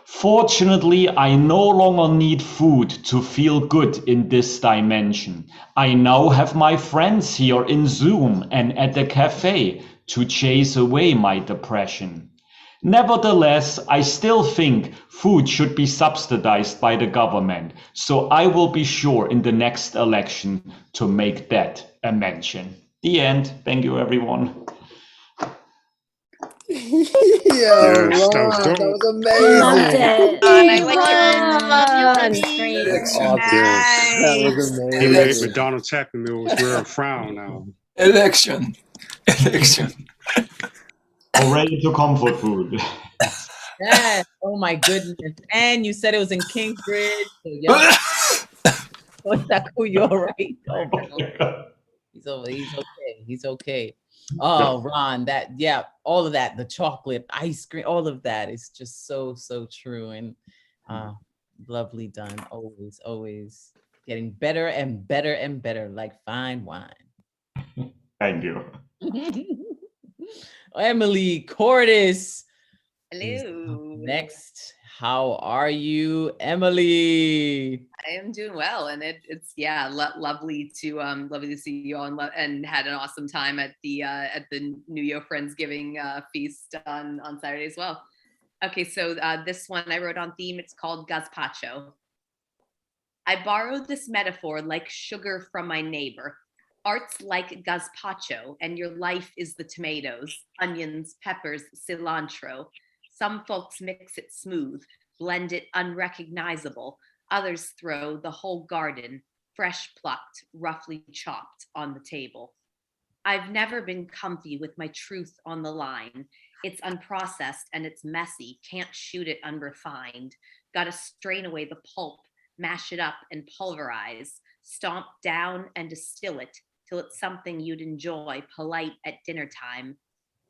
Fortunately, I no longer need food to feel good in this dimension. I now have my friends here in Zoom and at the cafe to chase away my depression. Nevertheless, I still think food should be subsidized by the government, so I will be sure in the next election to make that a mention. The end. Thank you, everyone. Yes, that was Ron, that dope. was amazing. Loved it. Ron, I like your That's awesome. Yes. That was He made amazing. McDonald's Happy Meals wear a frown now. Election. Already to comfort food. Yes. Oh my goodness. And you said it was in Kingsbridge. So yeah. What's that? You're right. Oh my God. He's okay. He's okay. Oh, Ron, all of that, the chocolate, ice cream, all of that is just so true and lovely done. Always getting better and better and better, like fine wine. Thank you. Emily Cordes. Hello. Next, how are you, Emily? I am doing well, and it's lovely to see you all and had an awesome time at the New Year Friendsgiving feast on Saturday as well. Okay, so this one I wrote on theme. It's called Gazpacho. I borrowed this metaphor like sugar from my neighbor. Art's like gazpacho, and your life is the tomatoes, onions, peppers, cilantro. Some folks mix it smooth, blend it unrecognizable. Others throw the whole garden, fresh plucked, roughly chopped, on the table. I've never been comfy with my truth on the line. It's unprocessed and it's messy, can't shoot it unrefined. Gotta strain away the pulp, mash it up and pulverize, stomp down and distill it till it's something you'd enjoy, polite at dinner time.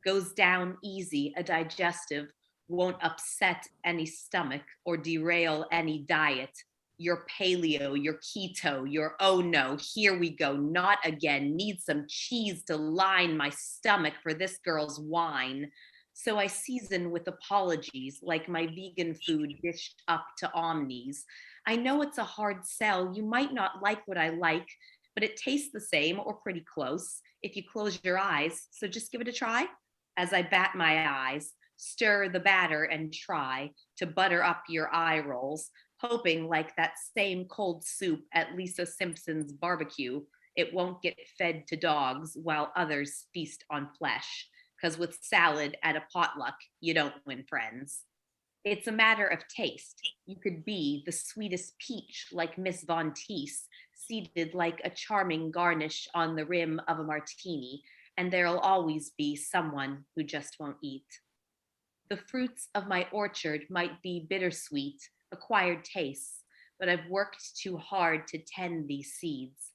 Goes down easy, a digestive, won't upset any stomach or derail any diet. Your paleo, your keto, your oh no, here we go, not again, need some cheese to line my stomach for this girl's wine. So I season with apologies like my vegan food dished up to omnis. I know it's a hard sell, you might not like what I like, but it tastes the same or pretty close if you close your eyes, so just give it a try. As I bat my eyes, stir the batter and try to butter up your eye rolls, hoping like that same cold soup at Lisa Simpson's barbecue, it won't get fed to dogs while others feast on flesh, because with salad at a potluck, you don't win friends. It's a matter of taste. You could be the sweetest peach like Miss Von Teese, seated like a charming garnish on the rim of a martini, and there'll always be someone who just won't eat. The fruits of my orchard might be bittersweet, acquired tastes, but I've worked too hard to tend these seeds,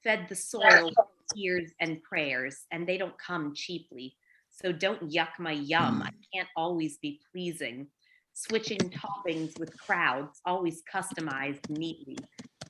fed the soil with tears and prayers, and they don't come cheaply. So don't yuck my yum. I can't always be pleasing. Switching toppings with crowds, always customized neatly,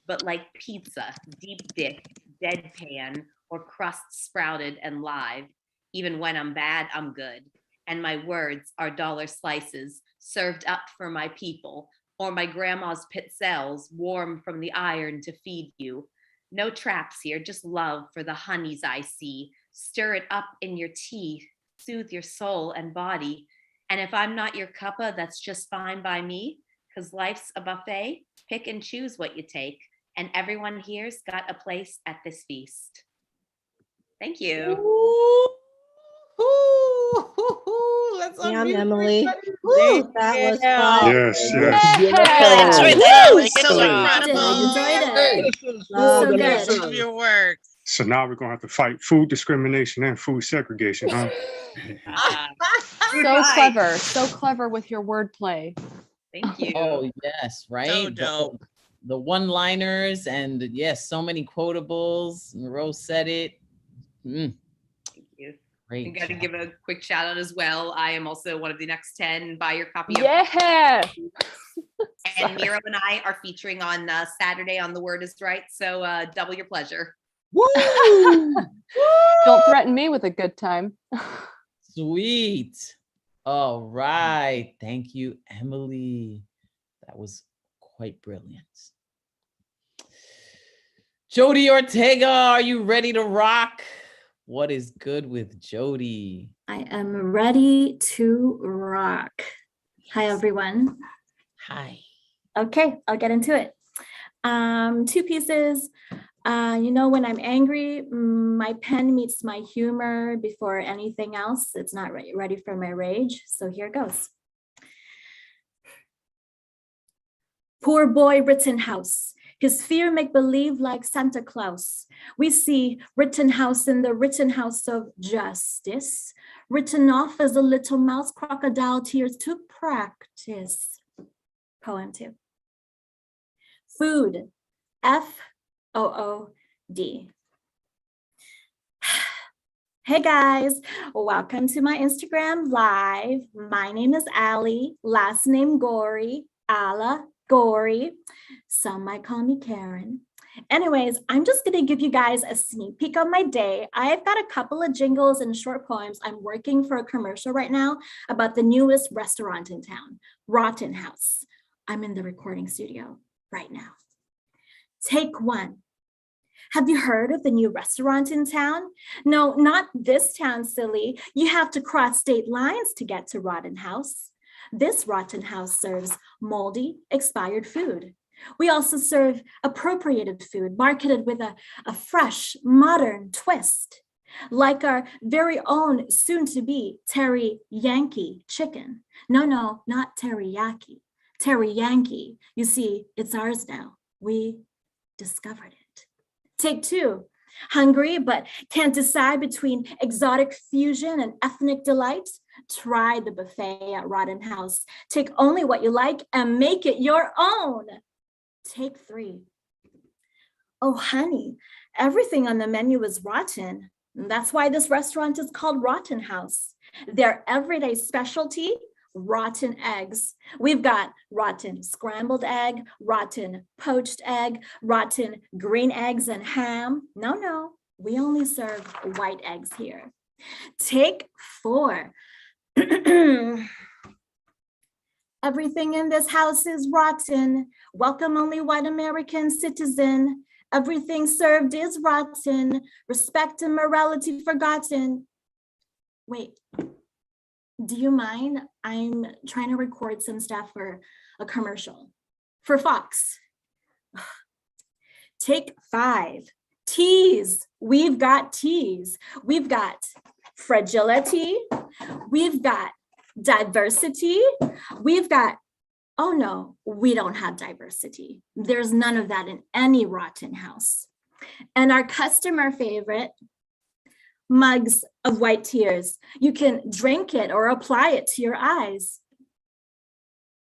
but like pizza, deep dish, deadpan, or crust sprouted and live. Even when I'm bad, I'm good. And my words are dollar slices served up for my people, or my grandma's pizzelles warm from the iron to feed you. No traps here, just love for the honeys I see. Stir it up in your tea, soothe your soul and body. And if I'm not your cuppa, that's just fine by me, because life's a buffet. Pick and choose what you take, and everyone here's got a place at this feast. Thank you. Let's Damn, Emily. Woo, that was yeah. fun. Yes, yes. Really enjoyed that, Emily. Good So job. incredible. So Yes, good. love your work. So now we're gonna have to fight food discrimination and food segregation, huh? So clever with your wordplay. Thank you. Oh yes, right. So dope. The one-liners and yes, so many quotables. Rose said it. Thank you. Great. I'm going to give a quick shout out as well. I am also one of the next 10. Buy your copy of Yeah. And Miro and I are featuring on Saturday on The Word is Right. So double your pleasure. Woo! Don't threaten me with a good time. Sweet. All right. Thank you, Emily. That was quite brilliant. Jody Ortega, are you ready to rock? What is good with Jody? I am ready to rock. Hi, everyone. Hi. Okay, I'll get into it. 2 pieces. You know, when I'm angry, my pen meets my humor before anything else. It's not ready for my rage. So here goes. Poor boy Rittenhouse. His fear make believe like Santa Claus. We see Rittenhouse in the Rittenhouse of justice, written off as a little mouse, crocodile tears to practice. Poem 2. Food, FOOD. Hey guys, welcome to my Instagram live. My name is Allie, last name Gory, Alla Gory. Some might call me Karen. Anyways, I'm just gonna give you guys a sneak peek of my day. I've got a couple of jingles and short poems. I'm working for a commercial right now about the newest restaurant in town, Rotten House. I'm in the recording studio right now. Take 1. Have you heard of the new restaurant in town? No, not this town, silly. You have to cross state lines to get to Rotten House. This Rotten House serves moldy, expired food. We also serve appropriated food marketed with a fresh, modern twist, like our very own soon-to-be Terry Yankee chicken. No, not teriyaki. Terry Yankee. You see, it's ours now. We discovered it. Take 2. Hungry but can't decide between exotic fusion and ethnic delight? Try the buffet at Rotten House. Take only what you like and make it your own. Take 3. Oh, honey, everything on the menu is rotten. That's why this restaurant is called Rotten House. Their everyday specialty, rotten eggs. We've got rotten scrambled egg, rotten poached egg, rotten green eggs and ham. No, we only serve white eggs here. Take 4. Everything in this house is rotten. Welcome only white American citizen. Everything served is rotten. Respect and morality forgotten. Wait. Do you mind? I'm trying to record some stuff for a commercial for Fox. Take 5. Teas. We've got teas. We've got fragility. We've got diversity. We've got, oh no, we don't have diversity. There's none of that in any Rotten House. And our customer favorite, mugs of white tears. You can drink it or apply it to your eyes.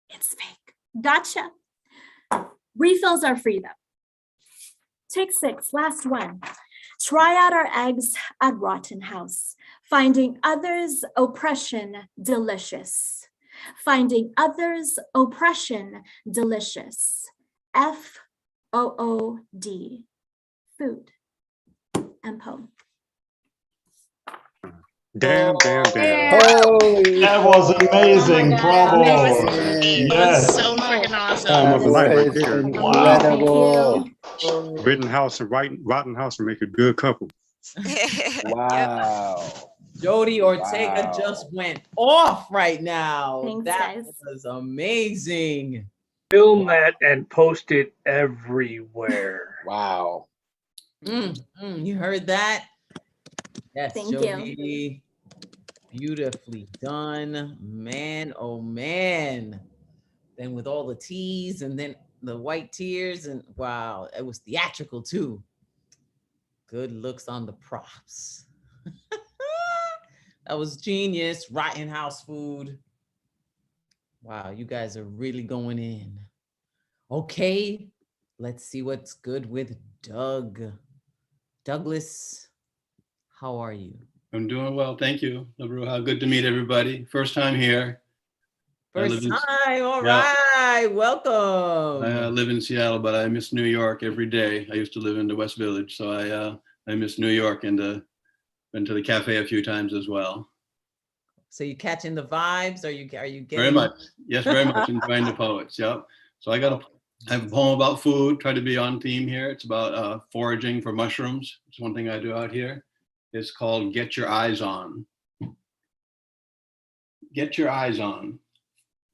It's fake. Gotcha. Refills are free though. Take 6, last one. Try out our eggs at Rotten House. Finding others' oppression delicious. Finding others' oppression delicious. FOOD. Food and poem. Damn. That was amazing. Bravo. Yes. So freaking awesome. Poem of the night right That there. is incredible. Rittenhouse and Rotten House will make a good couple. Wow. Jody Ortega Wow. just went off right now. Thanks, That guys. was amazing. Film that and post it everywhere. Wow. You heard that? Yes, Thank you. Jody. Beautifully done. Man, oh man. Then with all the teas and then the white tears and wow, it was theatrical too. Good looks on the props. That was genius. Rotten House food. Wow, you guys are really going in. Okay, let's see what's good with Doug. Douglas, how are you? I'm doing well, thank you, Bruja. Good to meet everybody. First time here. First time, all right, welcome. I live in Seattle, but I miss New York every day. I used to live in the West Village, so I miss New York and been to the cafe a few times as well. So you catching the vibes? Are you getting Very much, yes, very much enjoying the poets. Yep. So I have a poem about food. Try to be on theme here. It's about foraging for mushrooms. It's one thing I do out here. It's called Get Your Eyes On. Get your eyes on.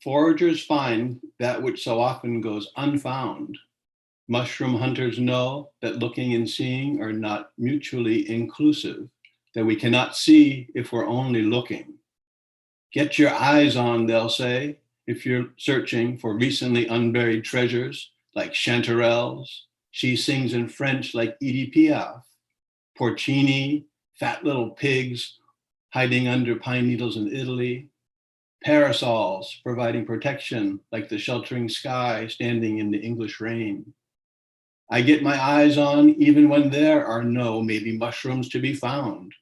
Foragers find that which so often goes unfound. Mushroom hunters know that looking and seeing are not mutually inclusive, that we cannot see if we're only looking. Get your eyes on, they'll say, if you're searching for recently unburied treasures like chanterelles. She sings in French like Edith Piaf. Porcini, fat little pigs hiding under pine needles in Italy. Parasols providing protection like the sheltering sky standing in the English rain. I get my eyes on even when there are no maybe mushrooms to be found,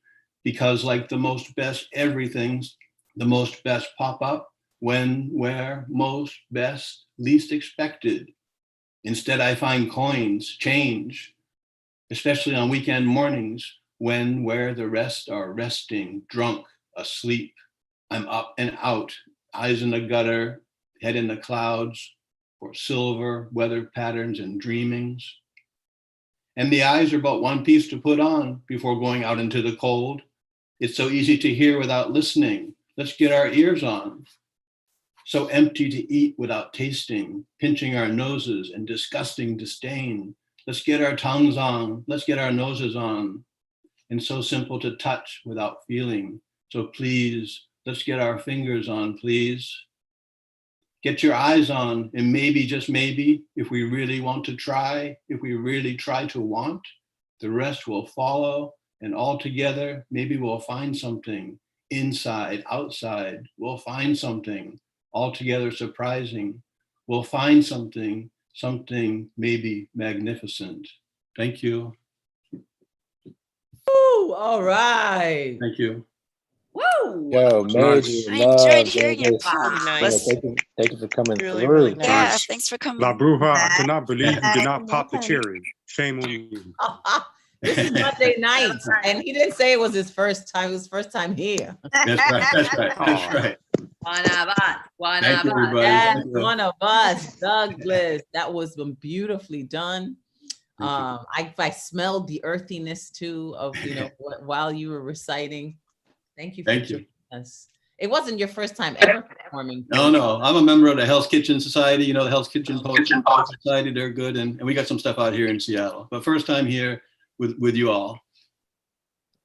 because like the most best everything's, the most best pop up when, where, most, best, least expected. Instead, I find coins, change, especially on weekend mornings when, where the rest are resting, drunk, asleep. I'm up and out, eyes in the gutter, head in the clouds, for silver, weather patterns and dreamings. And the eyes are but one piece to put on before going out into the cold. It's so easy to hear without listening. Let's get our ears on. So empty to eat without tasting, pinching our noses and disgusting disdain. Let's get our tongues on, let's get our noses on. And so simple to touch without feeling. So please, let's get our fingers on, please. Get your eyes on, and maybe, just maybe, if we really want to try, if we really try to want, the rest will follow, and all together, maybe we'll find something. Inside, outside, we'll find something. Altogether surprising. We'll find something, something maybe magnificent. Thank you. Woo, all right. Thank you. Woo! Yo, Nice. Maisie, I love, enjoyed hearing your Vegas. Bob. Nice. Thank you for coming Really, through. really Yeah, nice. thanks for La coming. Bruja, I cannot believe you did not pop the Welcome. cherry. Shame on you. This is Monday night, and he didn't say it was his first time. It was his first time here. That's right, that's right, that's right. One of us. One Thank of you, us. everybody. That's Thank you. one of us, Douglas. That was beautifully done. Thank you. I smelled the earthiness too of while you were reciting. Thank you for Thank you. joining us. It wasn't your first time ever performing. No, no, I'm a member of the Hell's Kitchen Society, the Hell's Kitchen Poetry Society. They're good, and we got some stuff out here in Seattle. But first time here with you all.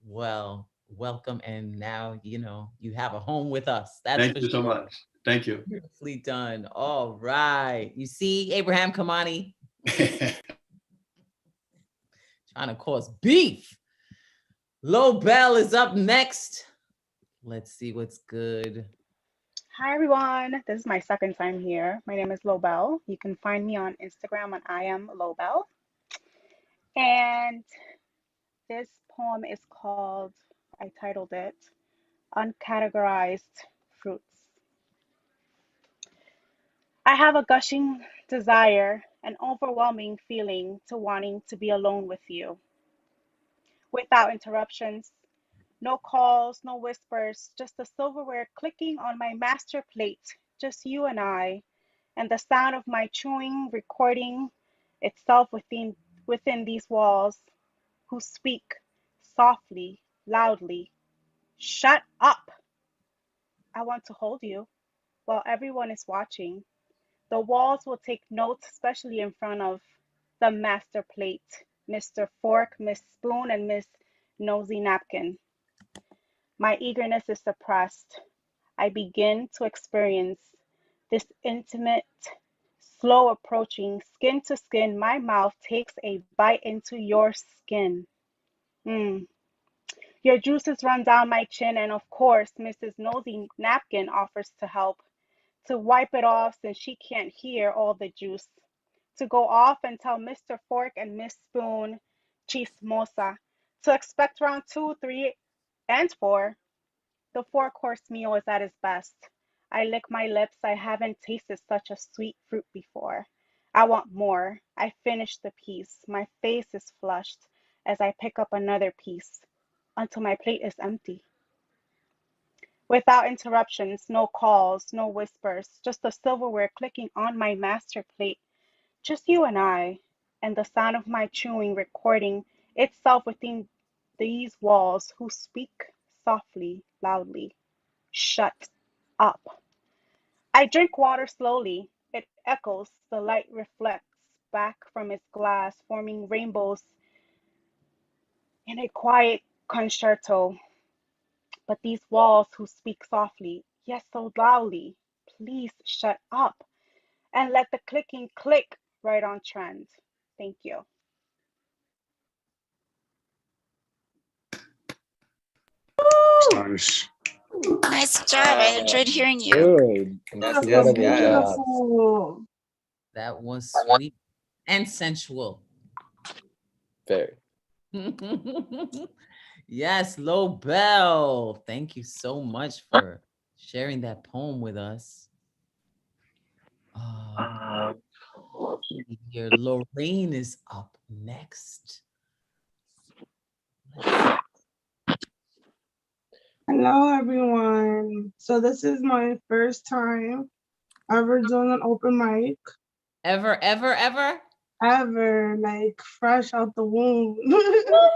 Well, welcome, and now you have a home with us. That's Thank for you so sure. much. Thank you. Beautifully done. All right. You see, Abraham Kamani trying to cause beef. Lobel is up next. Let's see what's good. Hi everyone, this is my second time here. My name is Lobel. You can find me on Instagram on I am Lobel. And this poem is called, I titled it, Uncategorized Fruits. I have a gushing desire, an overwhelming feeling to wanting to be alone with you. Without interruptions, no calls, no whispers, just the silverware clicking on my master plate, just you and I, and the sound of my chewing recording itself within these walls, who speak softly, loudly. Shut up! I want to hold you while everyone is watching. The walls will take notes, especially in front of the master plate, Mr. Fork, Miss Spoon, and Miss Nosy Napkin. My eagerness is suppressed. I begin to experience this intimate, slow approaching, skin to skin. My mouth takes a bite into your skin. Your juices run down my chin, and of course, Mrs. Nosy Napkin offers to help, to wipe it off since she can't hear all the juice, to go off and tell Mr. Fork and Miss Spoon, chismosa, to expect round 2, 3, and 4. The 4-course meal is at its best. I lick my lips. I haven't tasted such a sweet fruit before. I want more. I finish the piece. My face is flushed as I pick up another piece until my plate is empty. Without interruptions, no calls, no whispers, just the silverware clicking on my master plate. Just you and the sound of my chewing recording itself within these walls, who speak softly, loudly. Shut up. I drink water slowly. It echoes, the light reflects back from its glass, forming rainbows in a quiet concerto. But these walls who speak softly, yes, so loudly, please shut up and let the clicking click right on trend. Thank you. Nice. Nice job. I enjoyed hearing you. Good. Incredible job. Beautiful. That was sweet and sensual. Very. Yes, Lobel. Thank you so much for sharing that poem with us. Here, Lorraine is up next. Hello, everyone. So this is my first time ever doing an open mic. Ever, like fresh out the womb.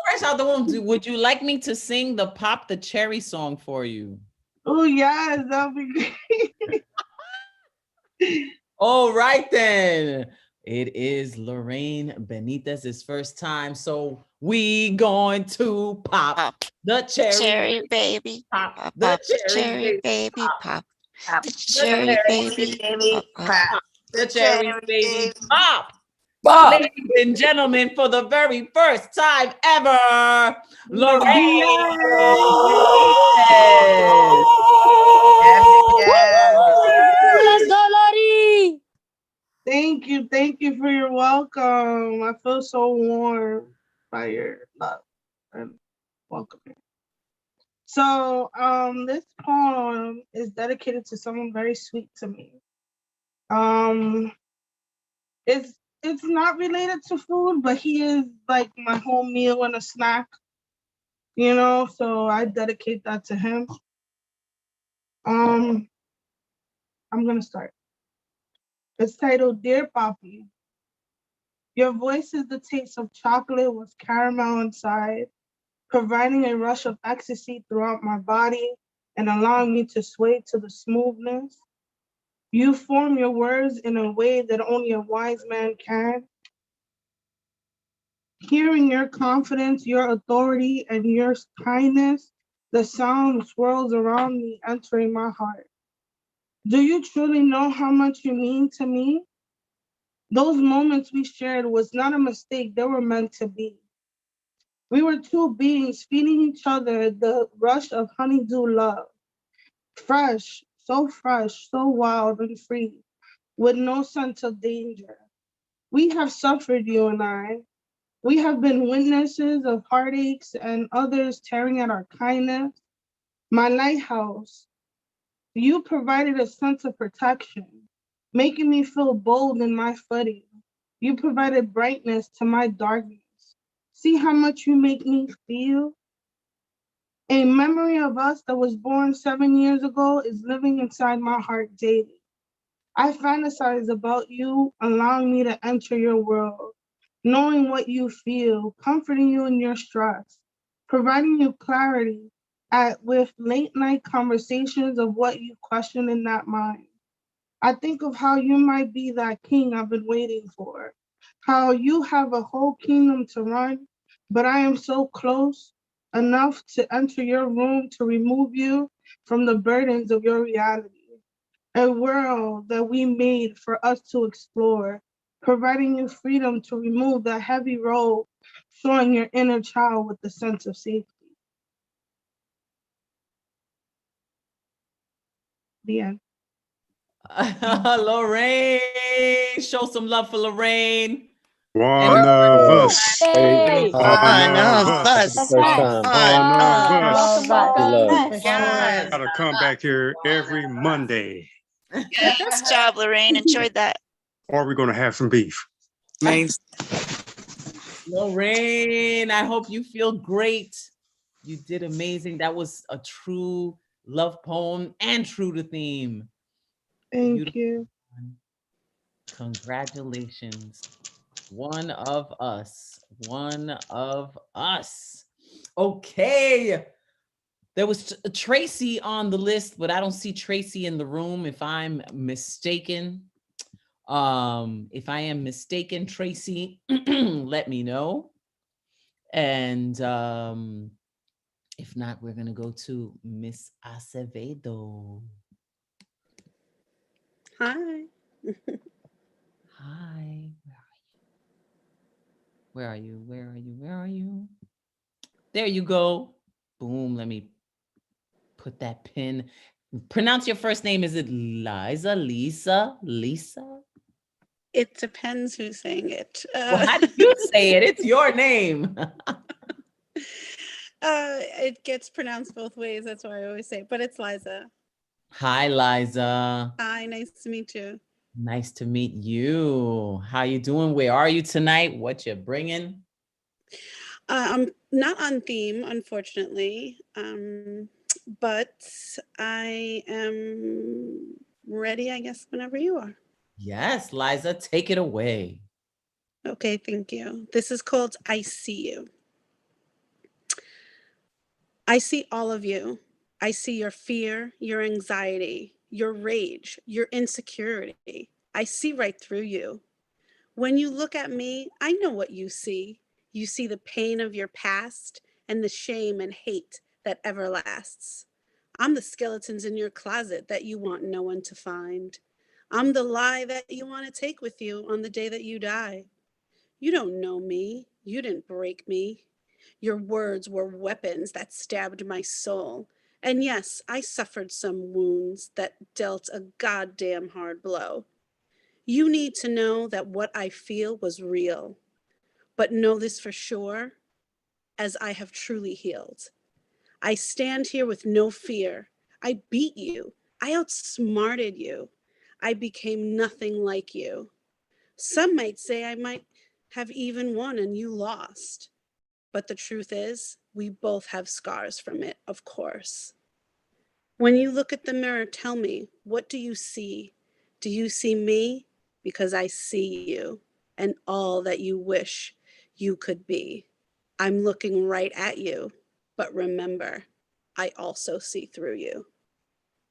Fresh out the womb. Would you like me to sing the Pop the Cherry song for you? Oh yes, that'd be great. All right then. It is Lorraine Benitez's first time, so we going to pop the cherry, baby. Pop the cherry, baby. Pop Pop the cherry, baby. Pop the cherry, baby. Pop. Pop. Ladies and gentlemen, for the very first time ever, Lorraine. Let's go, Lottie! Thank you for your welcome. I feel so warm by your love and welcome. So, this poem is dedicated to someone very sweet to me. It's not related to food, but he is like my whole meal and a snack, you know, so I dedicate that to him. I'm gonna start. It's titled Dear Poppy. Your voice is the taste of chocolate with caramel inside, providing a rush of ecstasy throughout my body and allowing me to sway to the smoothness. You form your words in a way that only a wise man can. Hearing your confidence, your authority, and your kindness, the sound swirls around me, entering my heart. Do you truly know how much you mean to me? Those moments we shared was not a mistake, they were meant to be. We were two beings feeding each other the rush of honeydew love. Fresh, so wild and free, with no sense of danger. We have suffered, you and I. We have been witnesses of heartaches and others tearing at our kindness. My lighthouse, you provided a sense of protection, making me feel bold in my footing. You provided brightness to my darkness. See how much you make me feel? A memory of us that was born 7 years ago is living inside my heart daily. I fantasize about you, allowing me to enter your world, knowing what you feel, comforting you in your stress, providing you clarity with late night conversations of what you question in that mind. I think of how you might be that king I've been waiting for, how you have a whole kingdom to run, but I am so close enough to enter your room to remove you from the burdens of your reality. A world that we made for us to explore, providing you freedom to remove the heavy robe, showing your inner child with the sense of safety. The end. Lorraine, show some love for Lorraine. One of us. Hey. One of us. Gotta come back here every Monday. Nice job, Lorraine. Enjoyed that. Or we're gonna have some beef. Nice. Lorraine, I hope you feel great. You did amazing. That was a true love poem and true to theme. Thank you. Congratulations. One of us. One of us. Okay. There was Tracy on the list, but I don't see Tracy in the room if I'm mistaken. If I am mistaken, Tracy, let me know. And if not, we're gonna go to Miss Acevedo. Hi. Hi. Where are you? Where are you? Where are you? There you go. Boom. Let me put that pin. Pronounce your first name. Is it Liza? Lisa? Lisa? It depends who's saying it. Well, how do you say it? It's your name. It gets pronounced both ways. That's why I always say it, but it's Liza. Hi, Liza. Hi, nice to meet you. Nice to meet you. How you doing? Where are you tonight? What you bringing? I'm not on theme, unfortunately, but I am ready, I guess, whenever you are. Yes, Liza, take it away. Okay, thank you. This is called I See You. I see all of you. I see your fear, your anxiety, your rage, your insecurity. I see right through you. When you look at me, I know what you see. You see the pain of your past and the shame and hate that everlasts. I'm the skeletons in your closet that you want no one to find. I'm the lie that you want to take with you on the day that you die. You don't know me. You didn't break me. Your words were weapons that stabbed my soul. And yes, I suffered some wounds that dealt a goddamn hard blow. You need to know that what I feel was real. But know this for sure, as I have truly healed. I stand here with no fear. I beat you. I outsmarted you. I became nothing like you. Some might say I might have even won and you lost. But the truth is, we both have scars from it, of course. When you look at the mirror, tell me, what do you see? Do you see me? Because I see you and all that you wish you could be. I'm looking right at you, but remember, I also see through you.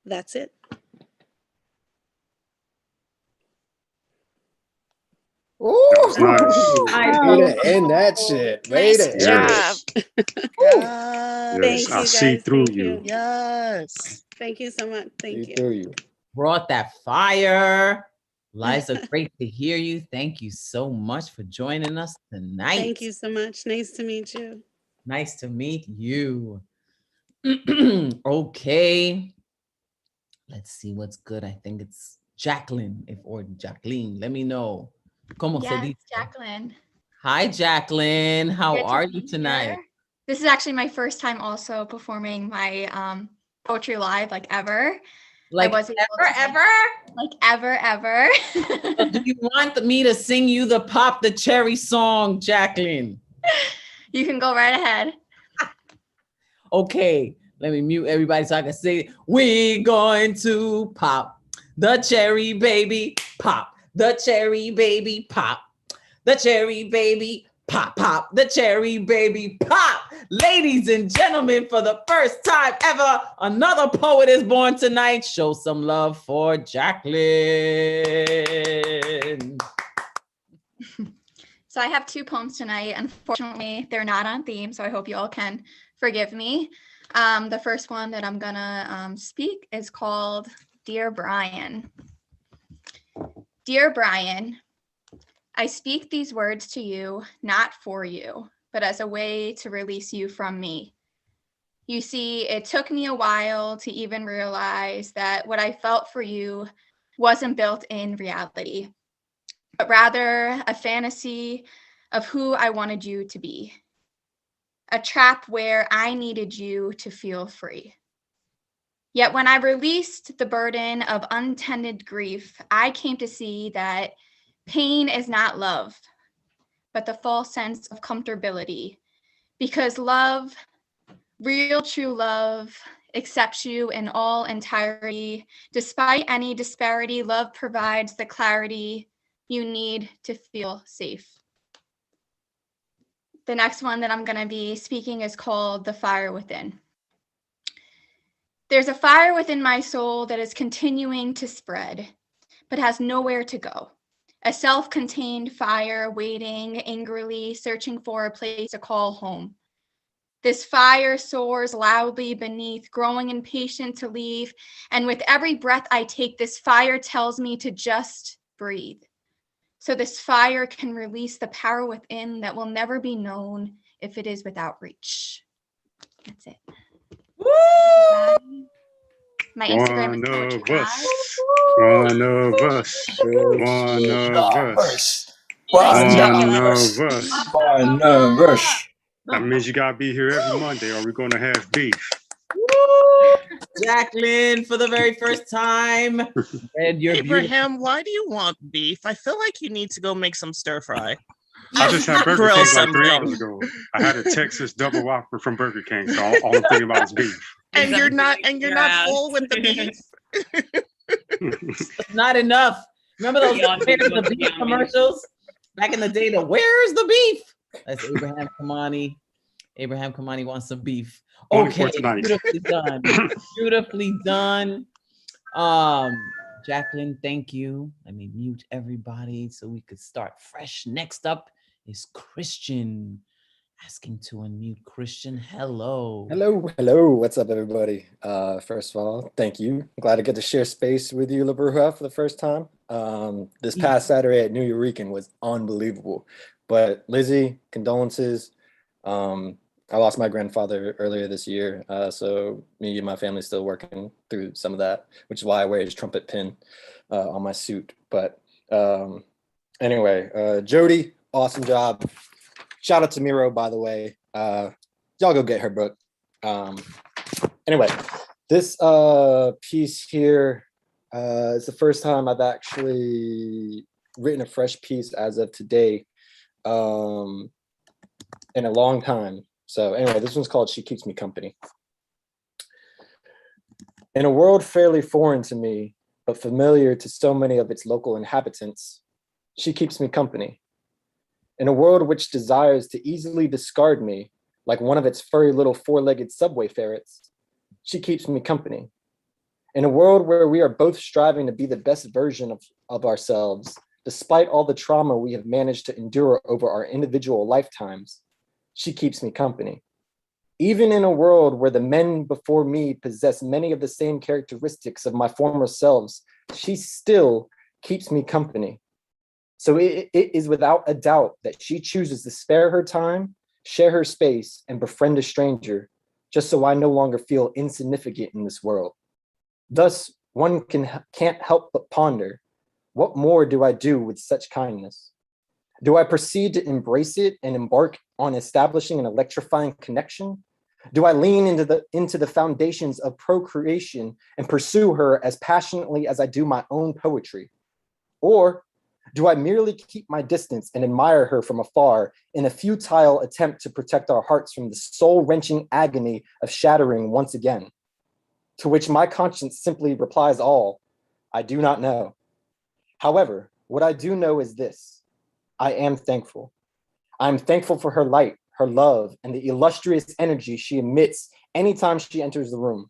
That's it. That was nice. Way to end that shit. Way Nice to job. end it. Yes, Thank I you see guys. through Thank you. you. Yes. Thank you so much. Thank See you. through you. Brought that fire. Liza, great to hear you. Thank you so much for joining us tonight. Thank you so much. Nice to meet you. Nice to meet you. Okay. Let's see what's good. I think it's Jacqueline, or Jacqueline. Let me know. ¿Cómo se Yes, dice? Jacqueline. Hi, Jacqueline. How Good to are be you tonight? here. This is actually my first time also performing my poetry live, like ever. Like ever? Like ever. So do you want me to sing you the Pop the Cherry song, Jacqueline? You can go right ahead. Okay, let me mute everybody so I can say, we're going to pop the cherry, baby, pop the cherry, baby, pop the cherry, baby, pop, pop the cherry, baby, pop. Ladies and gentlemen, for the first time ever, another poet is born tonight. Show some love for Jacqueline. So I have 2 poems tonight. Unfortunately, they're not on theme, so I hope you all can forgive me. The first one that I'm gonna speak is called Dear Brian. Dear Brian, I speak these words to you, not for you, but as a way to release you from me. You see, it took me a while to even realize that what I felt for you wasn't built in reality, but rather a fantasy of who I wanted you to be. A trap where I needed you to feel free. Yet when I released the burden of untended grief, I came to see that pain is not love, but the false sense of comfortability. Because love, real true love, accepts you in all entirety. Despite any disparity, love provides the clarity you need to feel safe. The next one that I'm going to be speaking is called The Fire Within. There's a fire within my soul that is continuing to spread, but has nowhere to go. a self-contained fire waiting angrily, searching for a place to call home. This fire soars loudly beneath, growing impatient to leave, and with every breath I take, this fire tells me to just breathe. So this fire can release the power within that will never be known if it is without reach. That's it. My Instagram is Poetry Live. One of us. One of us. One of us. One of us. That means you gotta be here every Monday, or we're gonna have beef. Woo! Jacqueline, for the very first time. And you're beautiful. Abraham, why do you want beef? I feel like you need to go make some stir fry. I just had Burger Grill King like 3 something. hours ago. I had a Texas double whopper from Burger King, so all I'm thinking about is beef. And you're not full with the beef. It's not enough. Remember those Where's the Beef commercials? Back in the day, where's the beef? That's Abraham Kamani. Abraham Kamani wants some beef. Only for Okay, tonight. beautifully done. Beautifully done. Jacqueline, thank you. Let me mute everybody so we could start fresh. Next up is Christian. Asking to unmute Christian. Hello. Hello. What's up, everybody? First of all, thank you. I'm glad to get to share space with you, La Bruja, for the first time. This past Saturday at New Eurekan was unbelievable. But Lizzie, condolences. I lost my grandfather earlier this year, so me and my family still working through some of that, which is why I wear his trumpet pin on my suit. But anyway, Jody, awesome job. Shout out to Miro, by the way. Y'all go get her book. Anyway, this piece here is the first time I've actually written a fresh piece as of today in a long time. So anyway, this one's called She Keeps Me Company. In a world fairly foreign to me, but familiar to so many of its local inhabitants, she keeps me company. In a world which desires to easily discard me like one of its furry little four-legged subway ferrets, she keeps me company. In a world where we are both striving to be the best version of ourselves, despite all the trauma we have managed to endure over our individual lifetimes, she keeps me company. Even in a world where the men before me possess many of the same characteristics of my former selves, she still keeps me company. So it is without a doubt that she chooses to spare her time, share her space, and befriend a stranger, just so I no longer feel insignificant in this world. Thus, one can't help but ponder, what more do I do with such kindness? Do I proceed to embrace it and embark on establishing an electrifying connection? Do I lean into the foundations of procreation and pursue her as passionately as I do my own poetry? Or do I merely keep my distance and admire her from afar in a futile attempt to protect our hearts from the soul-wrenching agony of shattering once again? To which my conscience simply replies all, I do not know. However, what I do know is this: I am thankful. I'm thankful for her light, her love, and the illustrious energy she emits anytime she enters the room.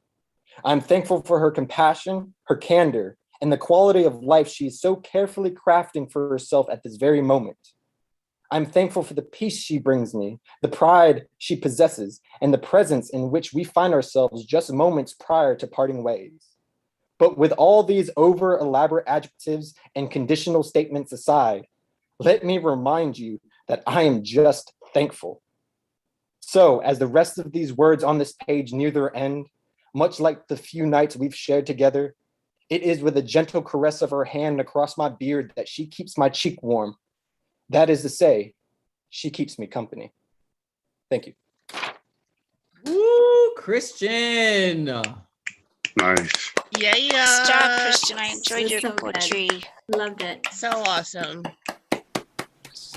I'm thankful for her compassion, her candor, and the quality of life she is so carefully crafting for herself at this very moment. I'm thankful for the peace she brings me, the pride she possesses, and the presence in which we find ourselves just moments prior to parting ways. But with all these over-elaborate adjectives and conditional statements aside, let me remind you that I am just thankful. So, as the rest of these words on this page near their end, much like the few nights we've shared together, it is with a gentle caress of her hand across my beard that she keeps my cheek warm. That is to say, she keeps me company. Thank you. Woo, Christian. Nice. Yeah. Nice job, Christian. I enjoyed was your so good. poetry. Loved it. So awesome.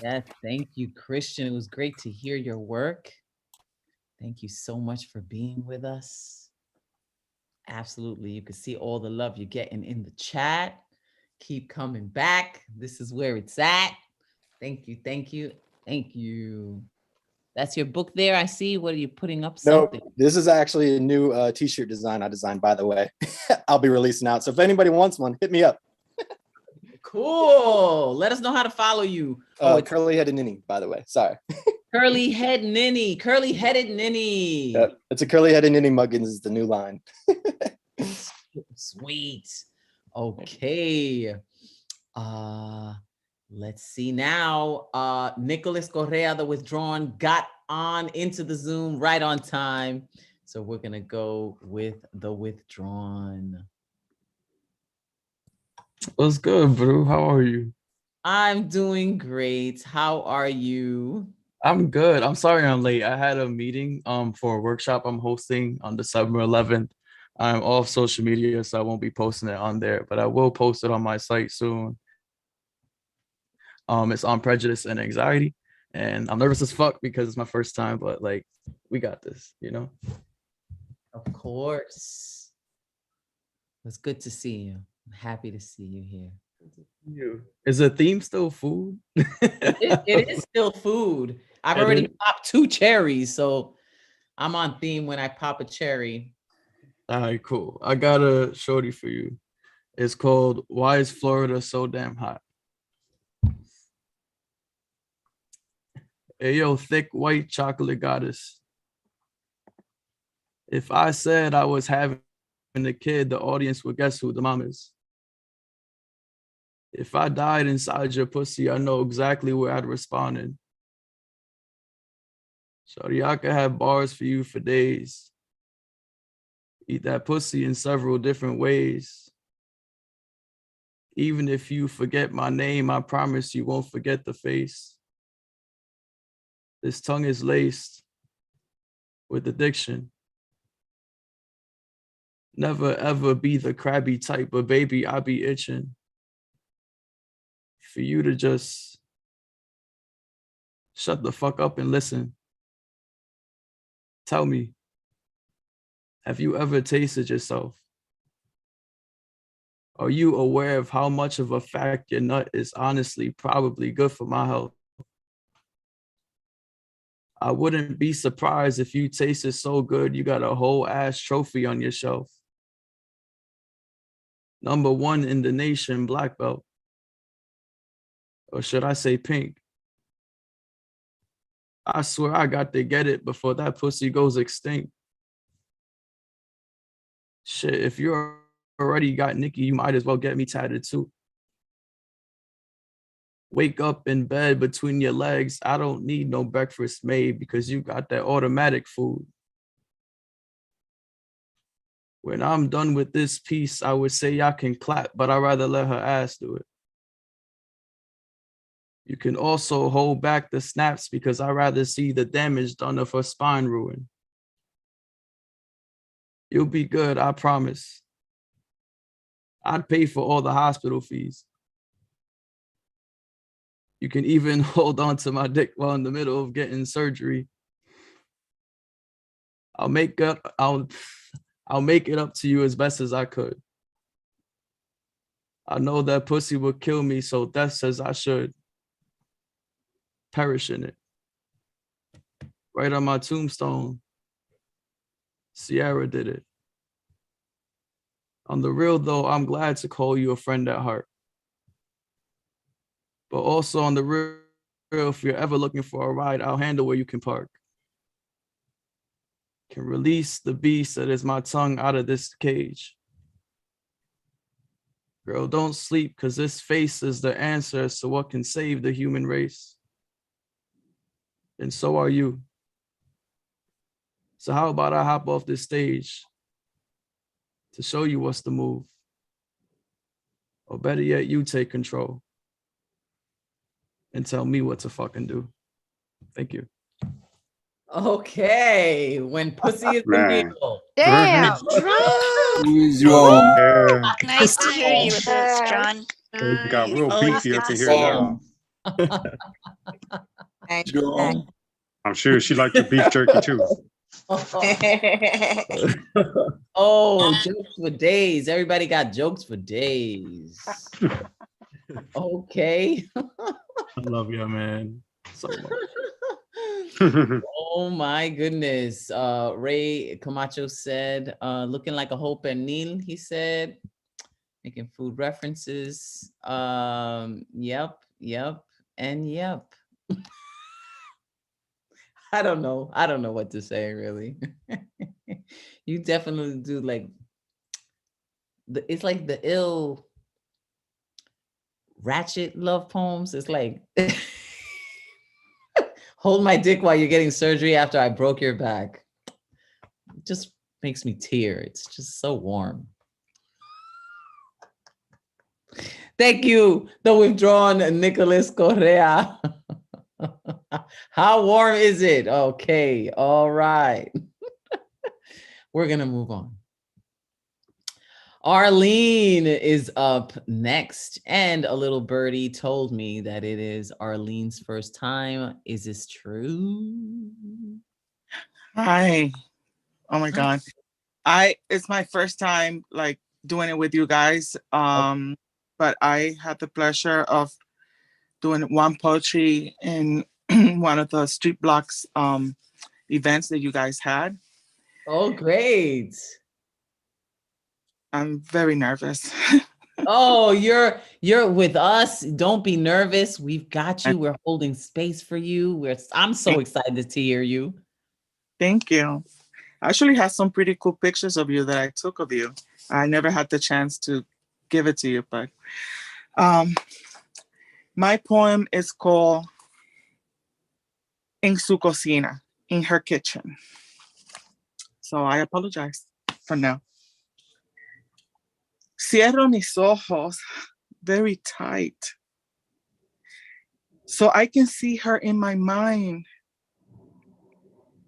Yes, thank you, Christian. It was great to hear your work. Thank you so much for being with us. Absolutely. You can see all the love you're getting in the chat. Keep coming back. This is where it's at. Thank you. Thank you. Thank you. That's your book there. I see. What are you putting up? Something. No, this is actually a new t-shirt design I designed, by the way. I'll be releasing out. So if anybody wants one, hit me up. Cool. Let us know how to follow you. Oh, it's Curly headed ninny, by the way. Sorry. curly head ninny. Curly headed ninny. Yep. It's a curly headed ninny muggins is the new line. Sweet. Okay. Let's see now. Nicholas Correa, the withdrawn, got on into the Zoom right on time. So we're gonna go with the withdrawn. What's good, bro? How are you? I'm doing great. How are you? I'm good. I'm sorry I'm late. I had a meeting for a workshop I'm hosting on December 11th. I'm off social media, so I won't be posting it on there, but I will post it on my site soon. It's on prejudice and anxiety, and I'm nervous as fuck because it's my first time, but like, we got this, you know? Of course. It's good to see you. I'm happy to see you here. Is the theme still food? It is still food. I've already popped 2 cherries, so I'm on theme when I pop a cherry. All right, cool. I got a shorty for you. It's called Why is Florida So Damn Hot? Hey, yo, thick white chocolate goddess. If I said I was having a kid, the audience would guess who the mom is. If I died inside your pussy, I know exactly where I'd responded. Shorty, I could have bars for you for days. Eat that pussy in several different ways. Even if you forget my name, I promise you won't forget the face. This tongue is laced with addiction. Never ever be the crabby type, but baby, I be itching for you to just shut the fuck up and listen. Tell me, have you ever tasted yourself? Are you aware of how much of a fact your nut is honestly probably good for my health? I wouldn't be surprised if you tasted so good you got a whole ass trophy on your shelf. #1 in the nation, black belt. Or should I say pink? I swear I got to get it before that pussy goes extinct. Shit, if you already got Nikki, you might as well get me tatted too. Wake up in bed between your legs. I don't need no breakfast made because you got that automatic food. When I'm done with this piece, I would say I can clap, but I'd rather let her ass do it. You can also hold back the snaps because I'd rather see the damage done if her spine ruined. You'll be good, I promise. I'd pay for all the hospital fees. You can even hold on to my dick while in the middle of getting surgery. I'll make it up to you as best as I could. I know that pussy would kill me, so death says I should perish in it. Right on my tombstone, Sierra did it. On the real though, I'm glad to call you a friend at heart. But also on the real, if you're ever looking for a ride, I'll handle where you can park. Can release the beast that is my tongue out of this cage. Girl, don't sleep, because this face is the answer as to what can save the human race. And so are you. So how about I hop off this stage to show you what's the move? Or better yet, you take control and tell me what to fucking do. Thank you. Okay, when pussy is revealed. Damn, Yeah. nice to hear you with this, John. It got real Always beefy good up to in see here you. now. I'm sure she liked your beef jerky too. Oh, jokes for days. Everybody got jokes for days. Okay. I love you, man. So much. Oh my goodness. Ray Camacho said, looking like a Hope and Neil, he said. Making food references. Yep, and yep. I don't know. I don't know what to say really. You definitely do like it's like the ill ratchet love poems. It's like hold my dick while you're getting surgery after I broke your back. It just makes me tear. It's just so warm. Thank you, the withdrawn Nicholas Correa. How warm is it? Okay, all right. We're gonna move on. Arlene is up next, and a little birdie told me that it is Arlene's first time. Is this true? Hi. Oh my God. It's my first time like doing it with you guys. But I had the pleasure of doing one poetry in one of the Street Blocks events that you guys had. Oh, great. I'm very nervous. Oh, you're with us. Don't be nervous. We've got you. We're holding space for you. I'm so excited to hear you. Thank you. I actually have some pretty cool pictures of you that I took of you. I never had the chance to give it to you, but my poem is called En su cocina, in her kitchen. So I apologize for now. Cierro mis ojos very tight so I can see her in my mind.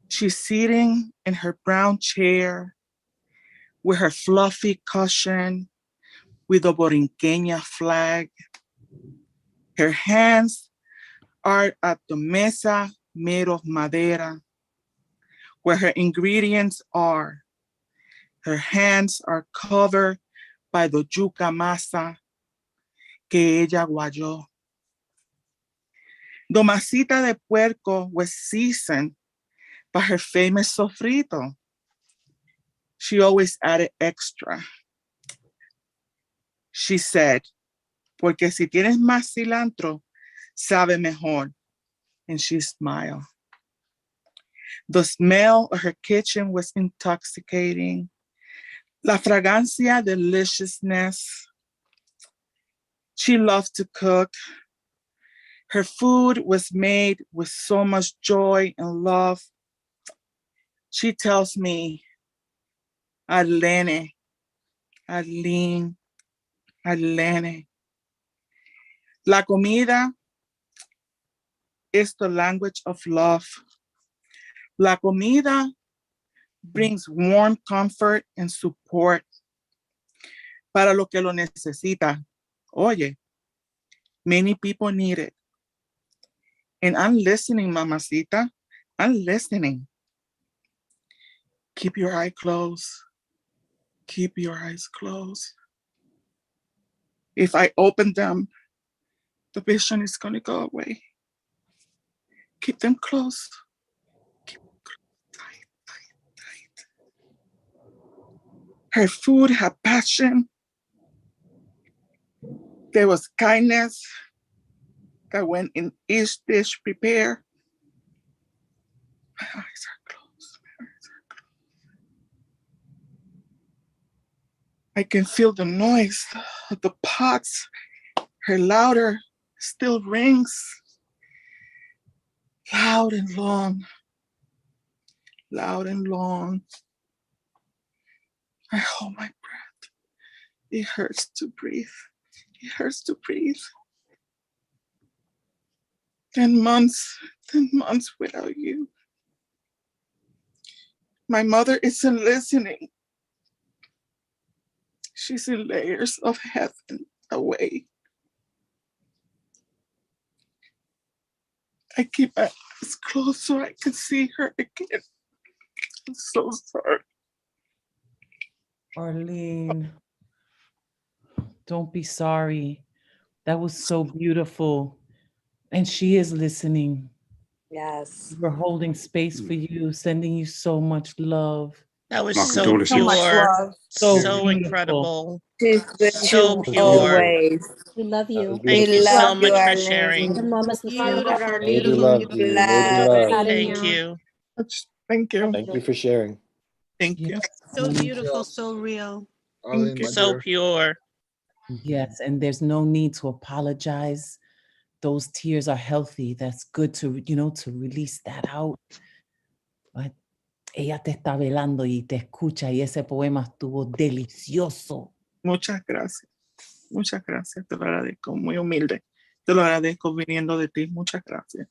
She's sitting in her brown chair with her fluffy cushion with a Borinqueña flag. Her hands are at the mesa made of madera, where her ingredients are. Her hands are covered by the yuca masa que ella guayó. The masita de puerco was seasoned by her famous sofrito. She always added extra. She said, porque si tienes más cilantro, sabe mejor. And she smiled. The smell of her kitchen was intoxicating. La fragancia, deliciousness. She loved to cook. Her food was made with so much joy and love. She tells me, Arlene, Arlene, Arlene. La comida is the language of love. La comida brings warm comfort and support para lo que lo necesita. Oye, many people need it. And I'm listening, mamacita. I'm listening. Keep your eye closed. Keep your eyes closed. If I open them, the vision is going to go away. Keep them closed. Keep them closed. Tight, tight, tight. Her food had passion. There was kindness that went in each dish prepared. My eyes are closed. My eyes are closed. I can feel the noise of the pots. Her louder still rings. Loud and long. Loud and long. I hold my breath. It hurts to breathe. It hurts to breathe. 10 months without you. My mother isn't listening. She's in layers of heaven away. I keep my eyes closed so I can see her again. I'm so sorry. Arlene, don't be sorry. That was so beautiful. And she is listening. Yes. We're holding space for you, sending you so much love. That was My so condolences. So much pure, love. So so beautiful. incredible, She's with so you pure. always. We love That was you. Thank beautiful. you so love you, much for Elaine. The sharing. mama's Beautiful, Lady beautiful. love you. Lady love. Thank you. Thank you. Thank you for sharing. Thank you. So beautiful, so real. Thank you. So pure. Yes, and there's no need to apologize. Those tears are healthy. That's good to, to release that out. But ella te está velando y te escucha y ese poema estuvo delicioso. Muchas gracias. Muchas gracias. Te lo agradezco. Muy humilde. Te lo agradezco viniendo de ti. Muchas gracias.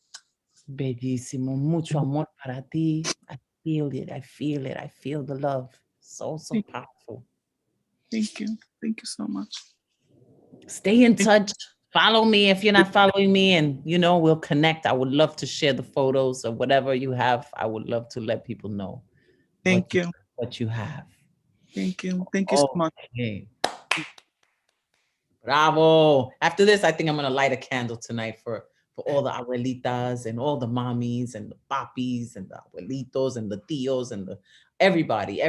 Bellísimo. Mucho amor para ti. I feel it. I feel it. I feel the love. So powerful. Thank you. Thank you so much. Stay in touch. Follow me if you're not following me, and we'll connect. I would love to share the photos or whatever you have. I would love to let people know. Thank you. What you have. Thank you. Thank you so much. Okay. Bravo. After this, I think I'm gonna light a candle tonight for all the abuelitas and all the mommies and the papis and the abuelitos and the tios and the everybody.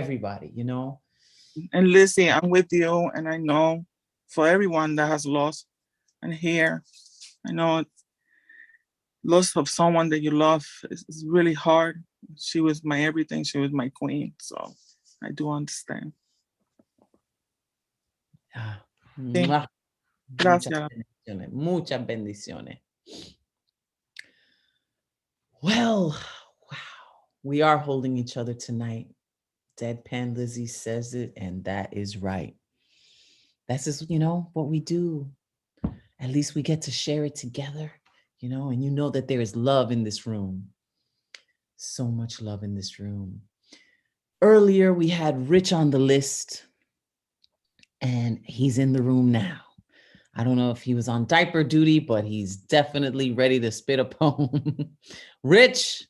And Lizzie, I'm with you, and I know for everyone that has lost and here, I know loss of someone that you love is really hard. She was my everything. She was my queen. So I do understand. Mwah. Gracias. Muchas bendiciones. Well, wow. We are holding each other tonight. Deadpan Lizzie says it, and that is right. That's just, what we do. At least we get to share it together, and that there is love in this room. So much love in this room. Earlier, we had Rich on the list, and he's in the room now. I don't know if he was on diaper duty, but he's definitely ready to spit a poem. Rich.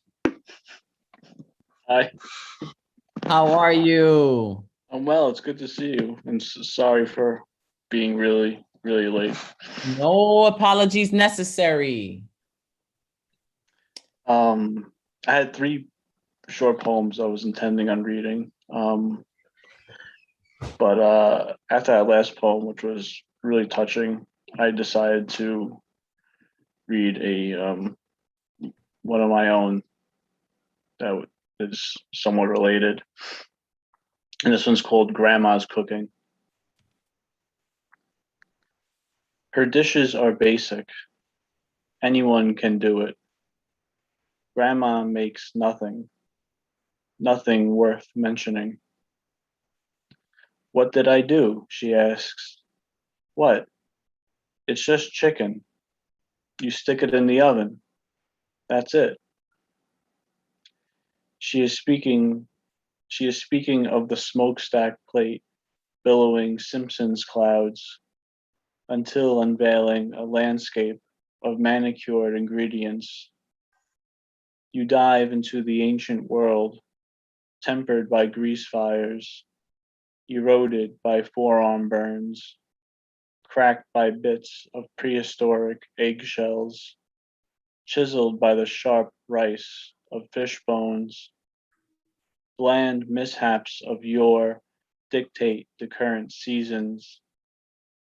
Hi. How are you? I'm well. It's good to see you. I'm sorry for being really, really late. No apologies necessary. I had 3 short poems I was intending on reading. But after that last poem, which was really touching, I decided to read one of my own that is somewhat related. And this one's called Grandma's Cooking. Her dishes are basic. Anyone can do it. Grandma makes nothing worth mentioning. What did I do? She asks. What? It's just chicken. You stick it in the oven. That's it. She is speaking of the smokestack plate billowing Simpsons clouds until unveiling a landscape of manicured ingredients. You dive into the ancient world, tempered by grease fires, eroded by forearm burns, cracked by bits of prehistoric eggshells, chiseled by the sharp rice of fish bones. Bland mishaps of yore dictate the current seasons.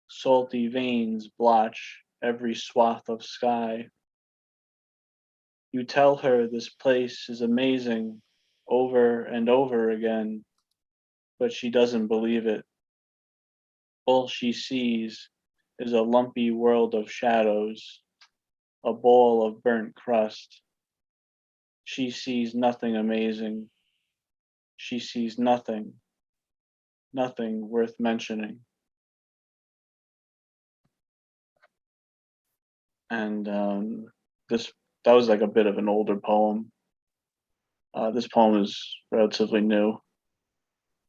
Salty veins blotch every swath of sky. You tell her this place is amazing over and over again, but she doesn't believe it. All she sees is a lumpy world of shadows, a ball of burnt crust. She sees nothing amazing. She sees nothing worth mentioning. And that was like a bit of an older poem. This poem is relatively new.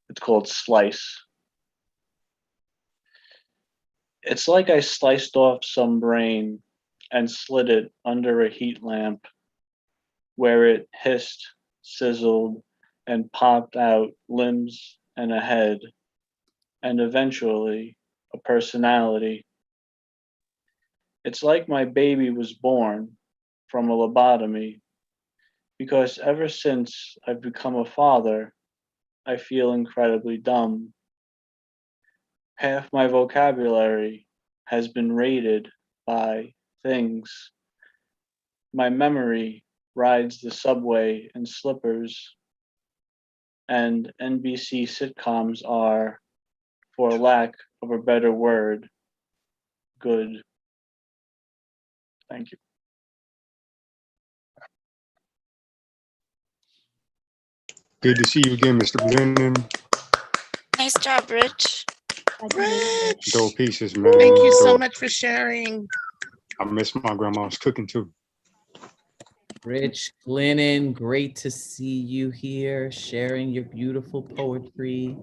It's called Slice. It's like I sliced off some brain and slid it under a heat lamp where it hissed, sizzled, and popped out limbs and a head, and eventually a personality. It's like my baby was born from a lobotomy, because ever since I've become a father, I feel incredibly dumb. Half my vocabulary has been raided by things. My memory rides the subway in slippers, and NBC sitcoms are, for lack of a better word, good. Thank you. Good to see you again, Mr. Glennon. Nice job, Rich. Rich, Dope pieces, man. thank you so Dope. much for sharing. I miss my grandma's cooking too. Rich Glennon, great to see you here, sharing your beautiful poetry,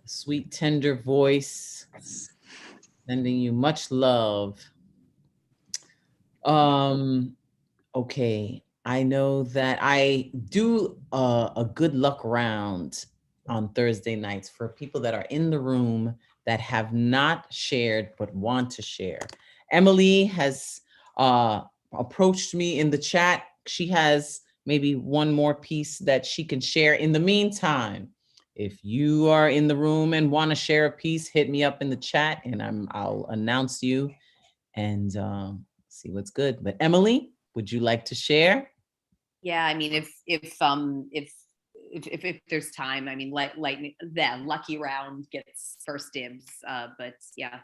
sweet, tender voice, sending you much love. Okay, I know that I do a good luck round on Thursday nights for people that are in the room that have not shared but want to share. Emily has approached me in the chat. She has maybe one more piece that she can share. In the meantime, if you are in the room and want to share a piece, hit me up in the chat and I'll announce you and see what's good. But Emily, would you like to share? Yeah, I mean, if there's time, I mean, the lucky round gets first dibs. But yeah.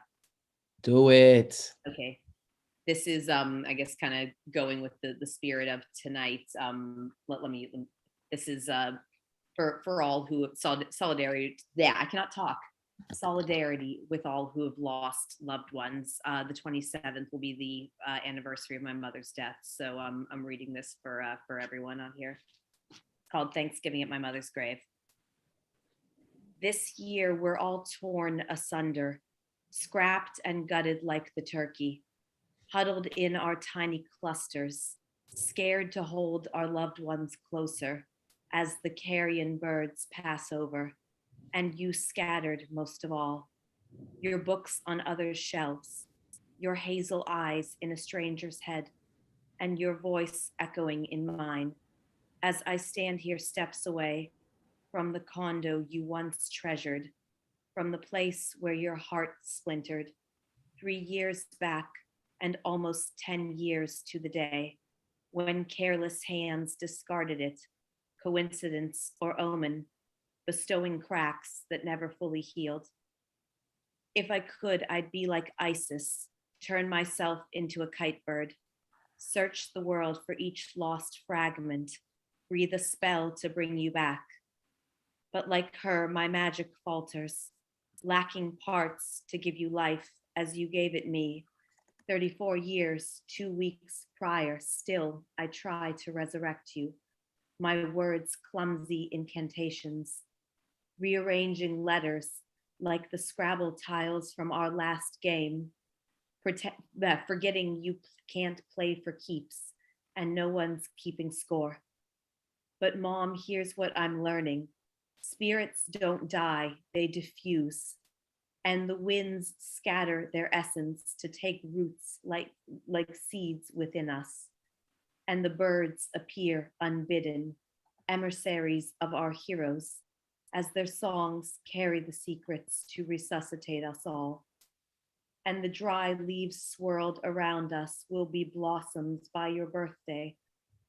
Do it. Okay. This is I guess kind of going with the spirit of tonight. This is for all who solidarity. Yeah, I cannot talk. Solidarity with all who have lost loved ones. The 27th will be the anniversary of my mother's death. So I'm reading this for everyone on here. It's called Thanksgiving at My Mother's Grave. This year we're all torn asunder, scrapped and gutted like the turkey, huddled in our tiny clusters, scared to hold our loved ones closer as the carrion birds pass over. And you scattered most of all, your books on others' shelves, your hazel eyes in a stranger's head, and your voice echoing in mine as I stand here steps away from the condo you once treasured, from the place where your heart splintered 3 years back and almost 10 years to the day when careless hands discarded it, coincidence or omen, bestowing cracks that never fully healed. If I could, I'd be like Isis, turn myself into a kite bird, search the world for each lost fragment, breathe a spell to bring you back. But like her, my magic falters, lacking parts to give you life as you gave it me. 34 years, 2 weeks prior, still I try to resurrect you. My words clumsy incantations, rearranging letters like the Scrabble tiles from our last game, forgetting you can't play for keeps and no one's keeping score. But Mom, here's what I'm learning. Spirits don't die, they diffuse, and the winds scatter their essence to take roots like seeds within us. And the birds appear unbidden, emissaries of our heroes, as their songs carry the secrets to resuscitate us all. And the dry leaves swirled around us will be blossoms by your birthday,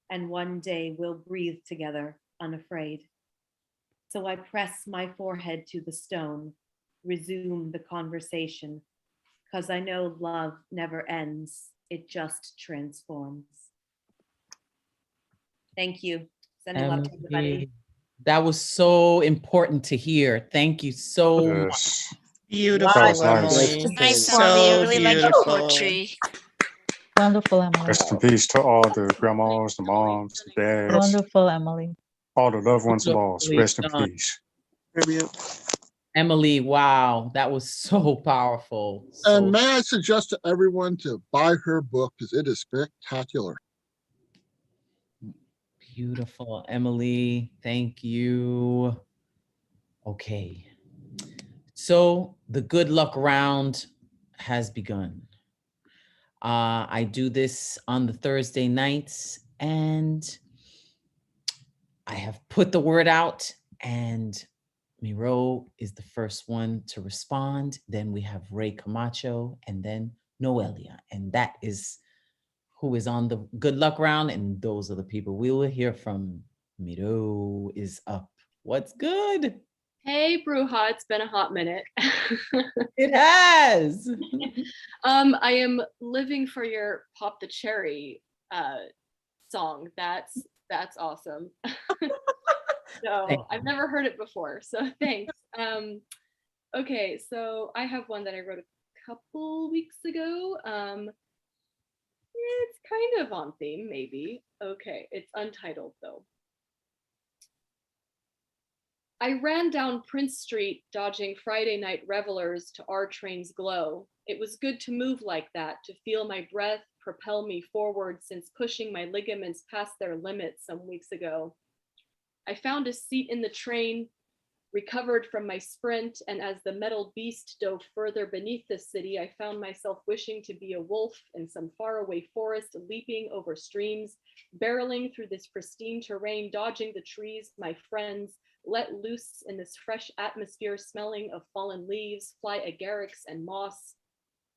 and one day we'll breathe together unafraid. So I press my forehead to the stone, resume the conversation, because I know love never ends, it just transforms. Thank you. Sending love to everybody. That was so important to hear. Thank you so much. Beautiful, That was Emily. nice. Nice, So Emily. I really like your beautiful. poetry. Wonderful, Emily. Rest in peace to all the grandmas, the moms, the dads, Wonderful, Emily. all the loved ones lost. Beautifully Rest in done. peace. Emily, wow, that was so powerful. And may I suggest to everyone to buy her book because it is spectacular. Beautiful, Emily. Thank you. Okay. So the good luck round has begun. I do this on the Thursday nights and I have put the word out And Miro is the first one to respond. Then we have Ray Camacho and then Noelia. And that is who is on the good luck round. And those are the people we will hear from. Miro is up. What's good? Hey, Bruja, it's been a hot minute. It has. I am living for your Pop the Cherry song. That's awesome. So I've never heard it before, so thanks. Okay, so I have one that I wrote a couple weeks ago. It's kind of on theme, maybe. Okay, it's untitled though. I ran down Prince Street, dodging Friday night revelers to our train's glow. It was good to move like that, to feel my breath propel me forward since pushing my ligaments past their limits some weeks ago. I found a seat in the train, recovered from my sprint, and as the metal beast dove further beneath the city, I found myself wishing to be a wolf in some faraway forest, leaping over streams, barreling through this pristine terrain, dodging the trees, my friends, let loose in this fresh atmosphere smelling of fallen leaves, fly agarics and moss.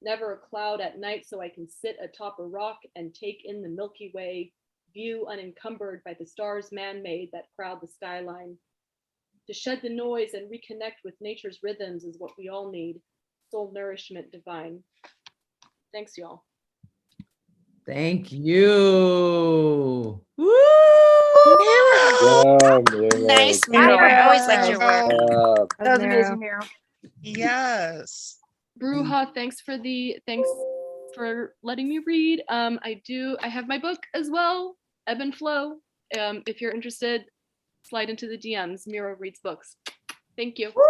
Never a cloud at night, so I can sit atop a rock and take in the Milky Way, view unencumbered by the stars man-made that crowd the skyline. To shed the noise and reconnect with nature's rhythms is what we all need. Soul nourishment divine. Thanks, y'all. Thank you. Woo! Nice, Miro. I always liked your work. That was amazing, Miro. Yes. Bruja, thanks for letting me read. I have my book as well, Ebb and Flow. If you're interested, slide into the DMs. Miro reads books. Thank you. Woo!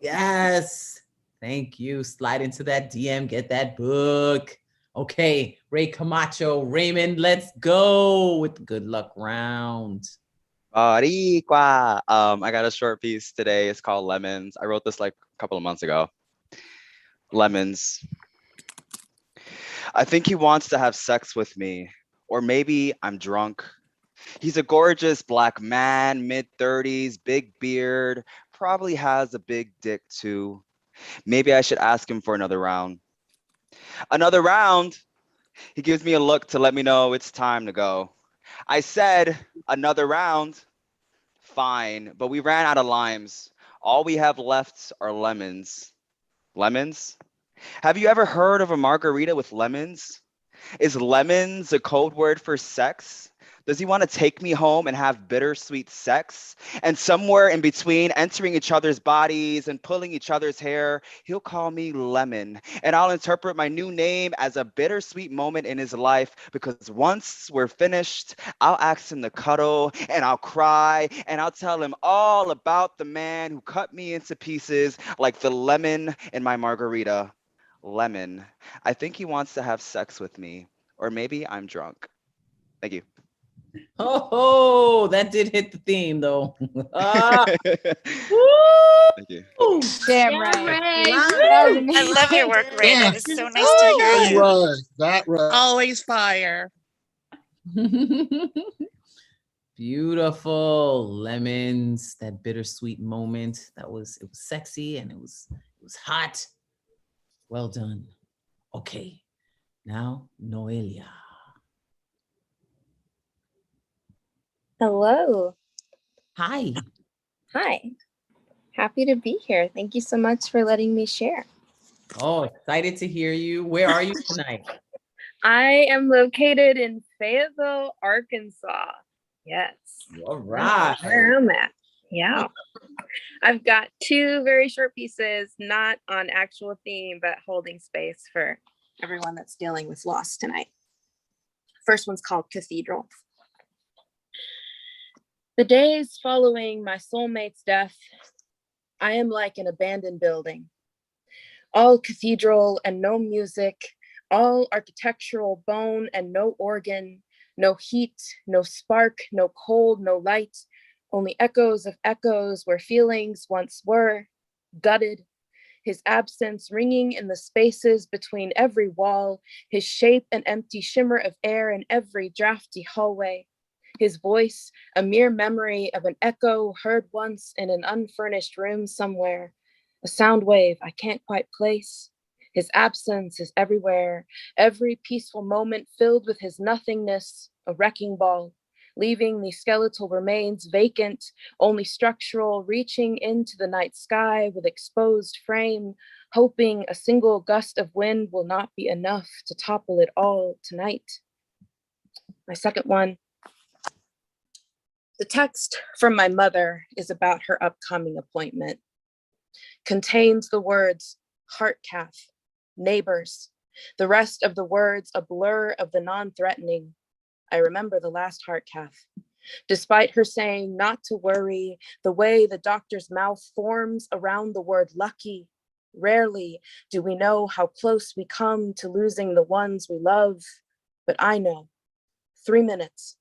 Yes. Thank you. Slide into that DM, get that book. Okay, Ray Camacho, Raymond, let's go with the good luck round. Boricua. I got a short piece today. It's called Lemons. I wrote this like a couple of months ago. Lemons. I think he wants to have sex with me, or maybe I'm drunk. He's a gorgeous black man, mid-30s, big beard, probably has a big dick too. Maybe I should ask him for another round. Another round? He gives me a look to let me know it's time to go. I said, another round? Fine, but we ran out of limes. All we have left are lemons. Lemons? Have you ever heard of a margarita with lemons? Is lemons a code word for sex? Does he want to take me home and have bittersweet sex? And somewhere in between, entering each other's bodies and pulling each other's hair, he'll call me Lemon. And I'll interpret my new name as a bittersweet moment in his life, because once we're finished, I'll ask him to cuddle and I'll cry and I'll tell him all about the man who cut me into pieces like the lemon in my margarita. Lemon. I think he wants to have sex with me, or maybe I'm drunk. Thank you. Oh, that did hit the theme though. Thank you. Damn right. I love your work, Ray. That is so nice to hear That you. right. That right. Always fire. Beautiful. Lemons, that bittersweet moment. It was sexy and it was hot. Well done. Okay. Now, Noelia. Hello. Hi. Hi. Happy to be here. Thank you so much for letting me share. Oh, excited to hear you. Where are you tonight? I am located in Fayetteville, Arkansas. Yes. All right. That's where I'm at. Yeah. I've got two very short pieces, not on actual theme, but holding space for everyone that's dealing with loss tonight. First one's called Cathedral. The days following my soulmate's death, I am like an abandoned building. All cathedral and no music, all architectural bone and no organ, no heat, no spark, no cold, no light, only echoes of echoes where feelings once were, gutted, his absence ringing in the spaces between every wall, his shape an empty shimmer of air in every drafty hallway, His voice, a mere memory of an echo heard once in an unfurnished room somewhere, a sound wave I can't quite place. His absence is everywhere, every peaceful moment filled with his nothingness, a wrecking ball, leaving the skeletal remains vacant, only structural, reaching into the night sky with exposed frame, hoping a single gust of wind will not be enough to topple it all tonight. My second one. The text from my mother is about her upcoming appointment. Contains the words heart cath, neighbors, the rest of the words a blur of the non-threatening. I remember the last heart cath. Despite her saying not to worry, the way the doctor's mouth forms around the word lucky. Rarely do we know how close we come to losing the ones we love, but I know. 3 minutes.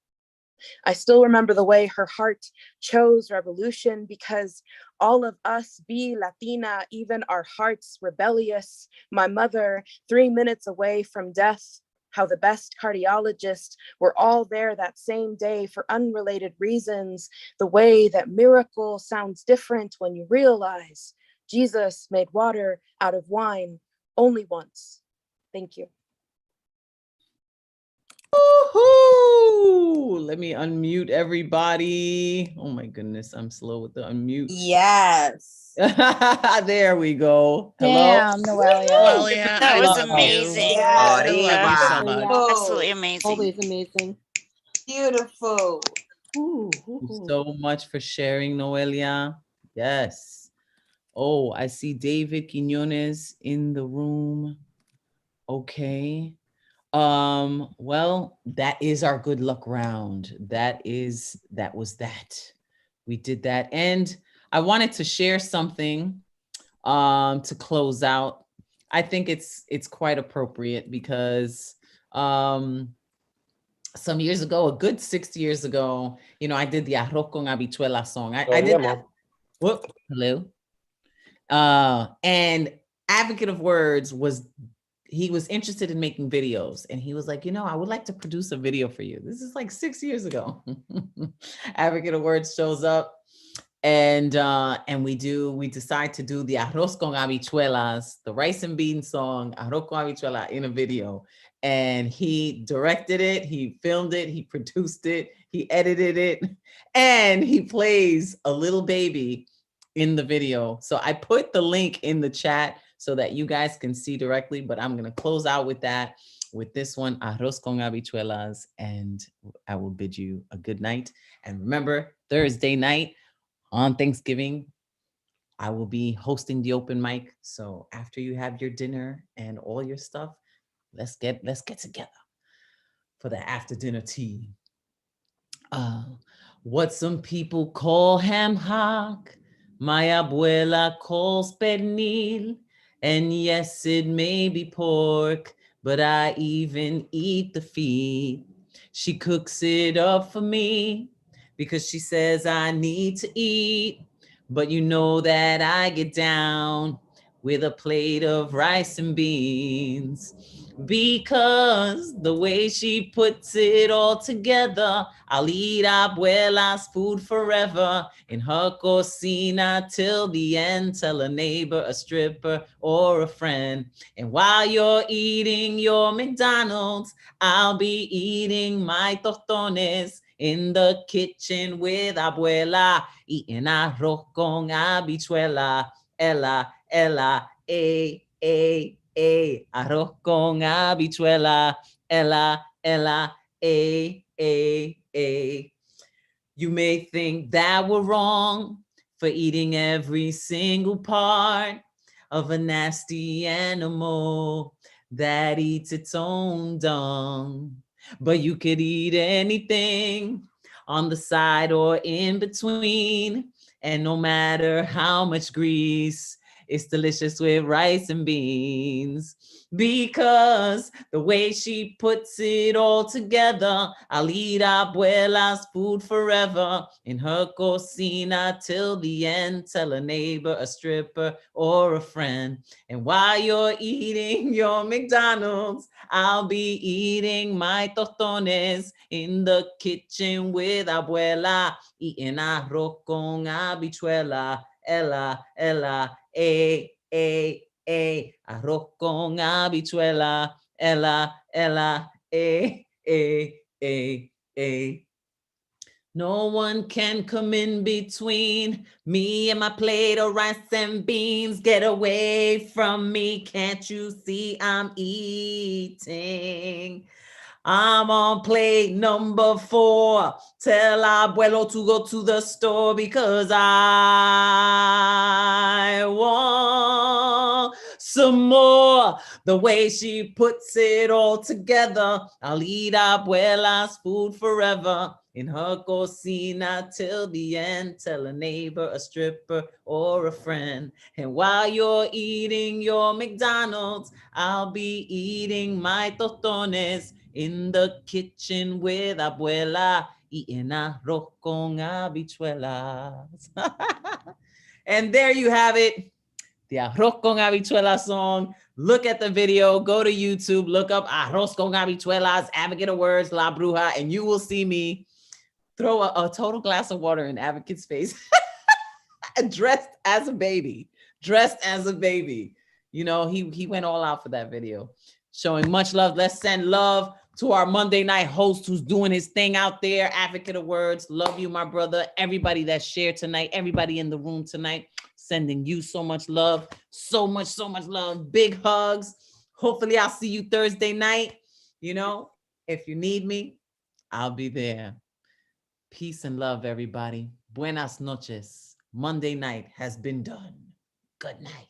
I still remember the way her heart chose revolution because all of us be Latina, even our hearts rebellious. My mother, 3 minutes away from death, how the best cardiologists were all there that same day for unrelated reasons. The way that miracle sounds different when you realize Jesus made water out of wine only once. Thank you. Woohoo! Let me unmute everybody. Oh my goodness, I'm slow with the unmute. Yes. There we go. Hello. Damn, Noelia. Noelia, That I was love amazing. you. Yes. I love you so much. Absolutely amazing. Always amazing. Beautiful. Thank you so much for sharing, Noelia. Yes. Oh, I see David Quinones in the room. Okay. Well, that is our good luck round. That was that. We did that. And I wanted to share something to close out. I think it's quite appropriate because some years ago, a good 6 years ago, I did the Arroz con Habichuela song. I did that. Whoop, hello. And Advocate of Words he was interested in making videos, and he was like, I would like to produce a video for you. This is like 6 years ago. Advocate of Words shows up, and we decide to do the Arroz con Habichuelas, the rice and beans song, Arroz con Habichuela, in a video. And he directed it, he filmed it, he produced it, he edited it, and he plays a little baby in the video. So I put the link in the chat so that you guys can see directly, but I'm going to close out with this one, Arroz con Habichuelas, and I will bid you a good night. And remember, Thursday night on Thanksgiving, I will be hosting the open mic. So after you have your dinner and all your stuff, let's get together for the after dinner tea. What some people call ham hock, my abuela calls pernil. And yes, it may be pork, but I even eat the feet. She cooks it up for me because she says I need to eat. But you know that I get down with a plate of rice and beans. Because the way she puts it all together, I'll eat abuela's food forever. In her cocina till the end, tell a neighbor, a stripper, or a friend. And while you're eating your McDonald's, I'll be eating my tostones in the kitchen with abuela, eating arroz con habichuela. Ella, arroz con habichuela, ella, You may think that we're wrong for eating every single part of a nasty animal that eats its own dung. But you could eat anything on the side or in between. And no matter how much grease It's delicious with rice and beans. Because the way she puts it all together, I'll eat abuela's food forever. In her cocina till the end. Tell a neighbor, a stripper, or a friend. And while you're eating your McDonald's, I'll be eating my tostones in the kitchen with abuela, eating arroz con habichuela. Ella, ella, arroz con habichuela. Ella, ella, No one can come in between me and my plate of rice and beans. Get away from me, can't you see I'm eating? I'm on plate number 4. Tell abuelo to go to the store because I want some more. The way she puts it all together, I'll eat abuela's food forever. In her cocina till the end. Tell a neighbor, a stripper, or a friend. And while you're eating your McDonald's, I'll be eating my tostones in the kitchen with abuela, eating arroz con habichuelas. And there you have it, the arroz con habichuela song. Look at the video, go to YouTube, look up arroz con habichuelas, Advocate of Words, La Bruja, and you will see me throw a total glass of water in Advocate's face, dressed as a baby. You know, he went all out for that video, showing much love. Let's send love to our Monday night host who's doing his thing out there, Advocate of Words. Love you, my brother. Everybody that shared tonight, everybody in the room tonight, sending you so much love, so much love. Big hugs. Hopefully I'll see you Thursday night. You know, if you need me, I'll be there. Peace and love, everybody. Buenas noches. Monday night has been done. Good night.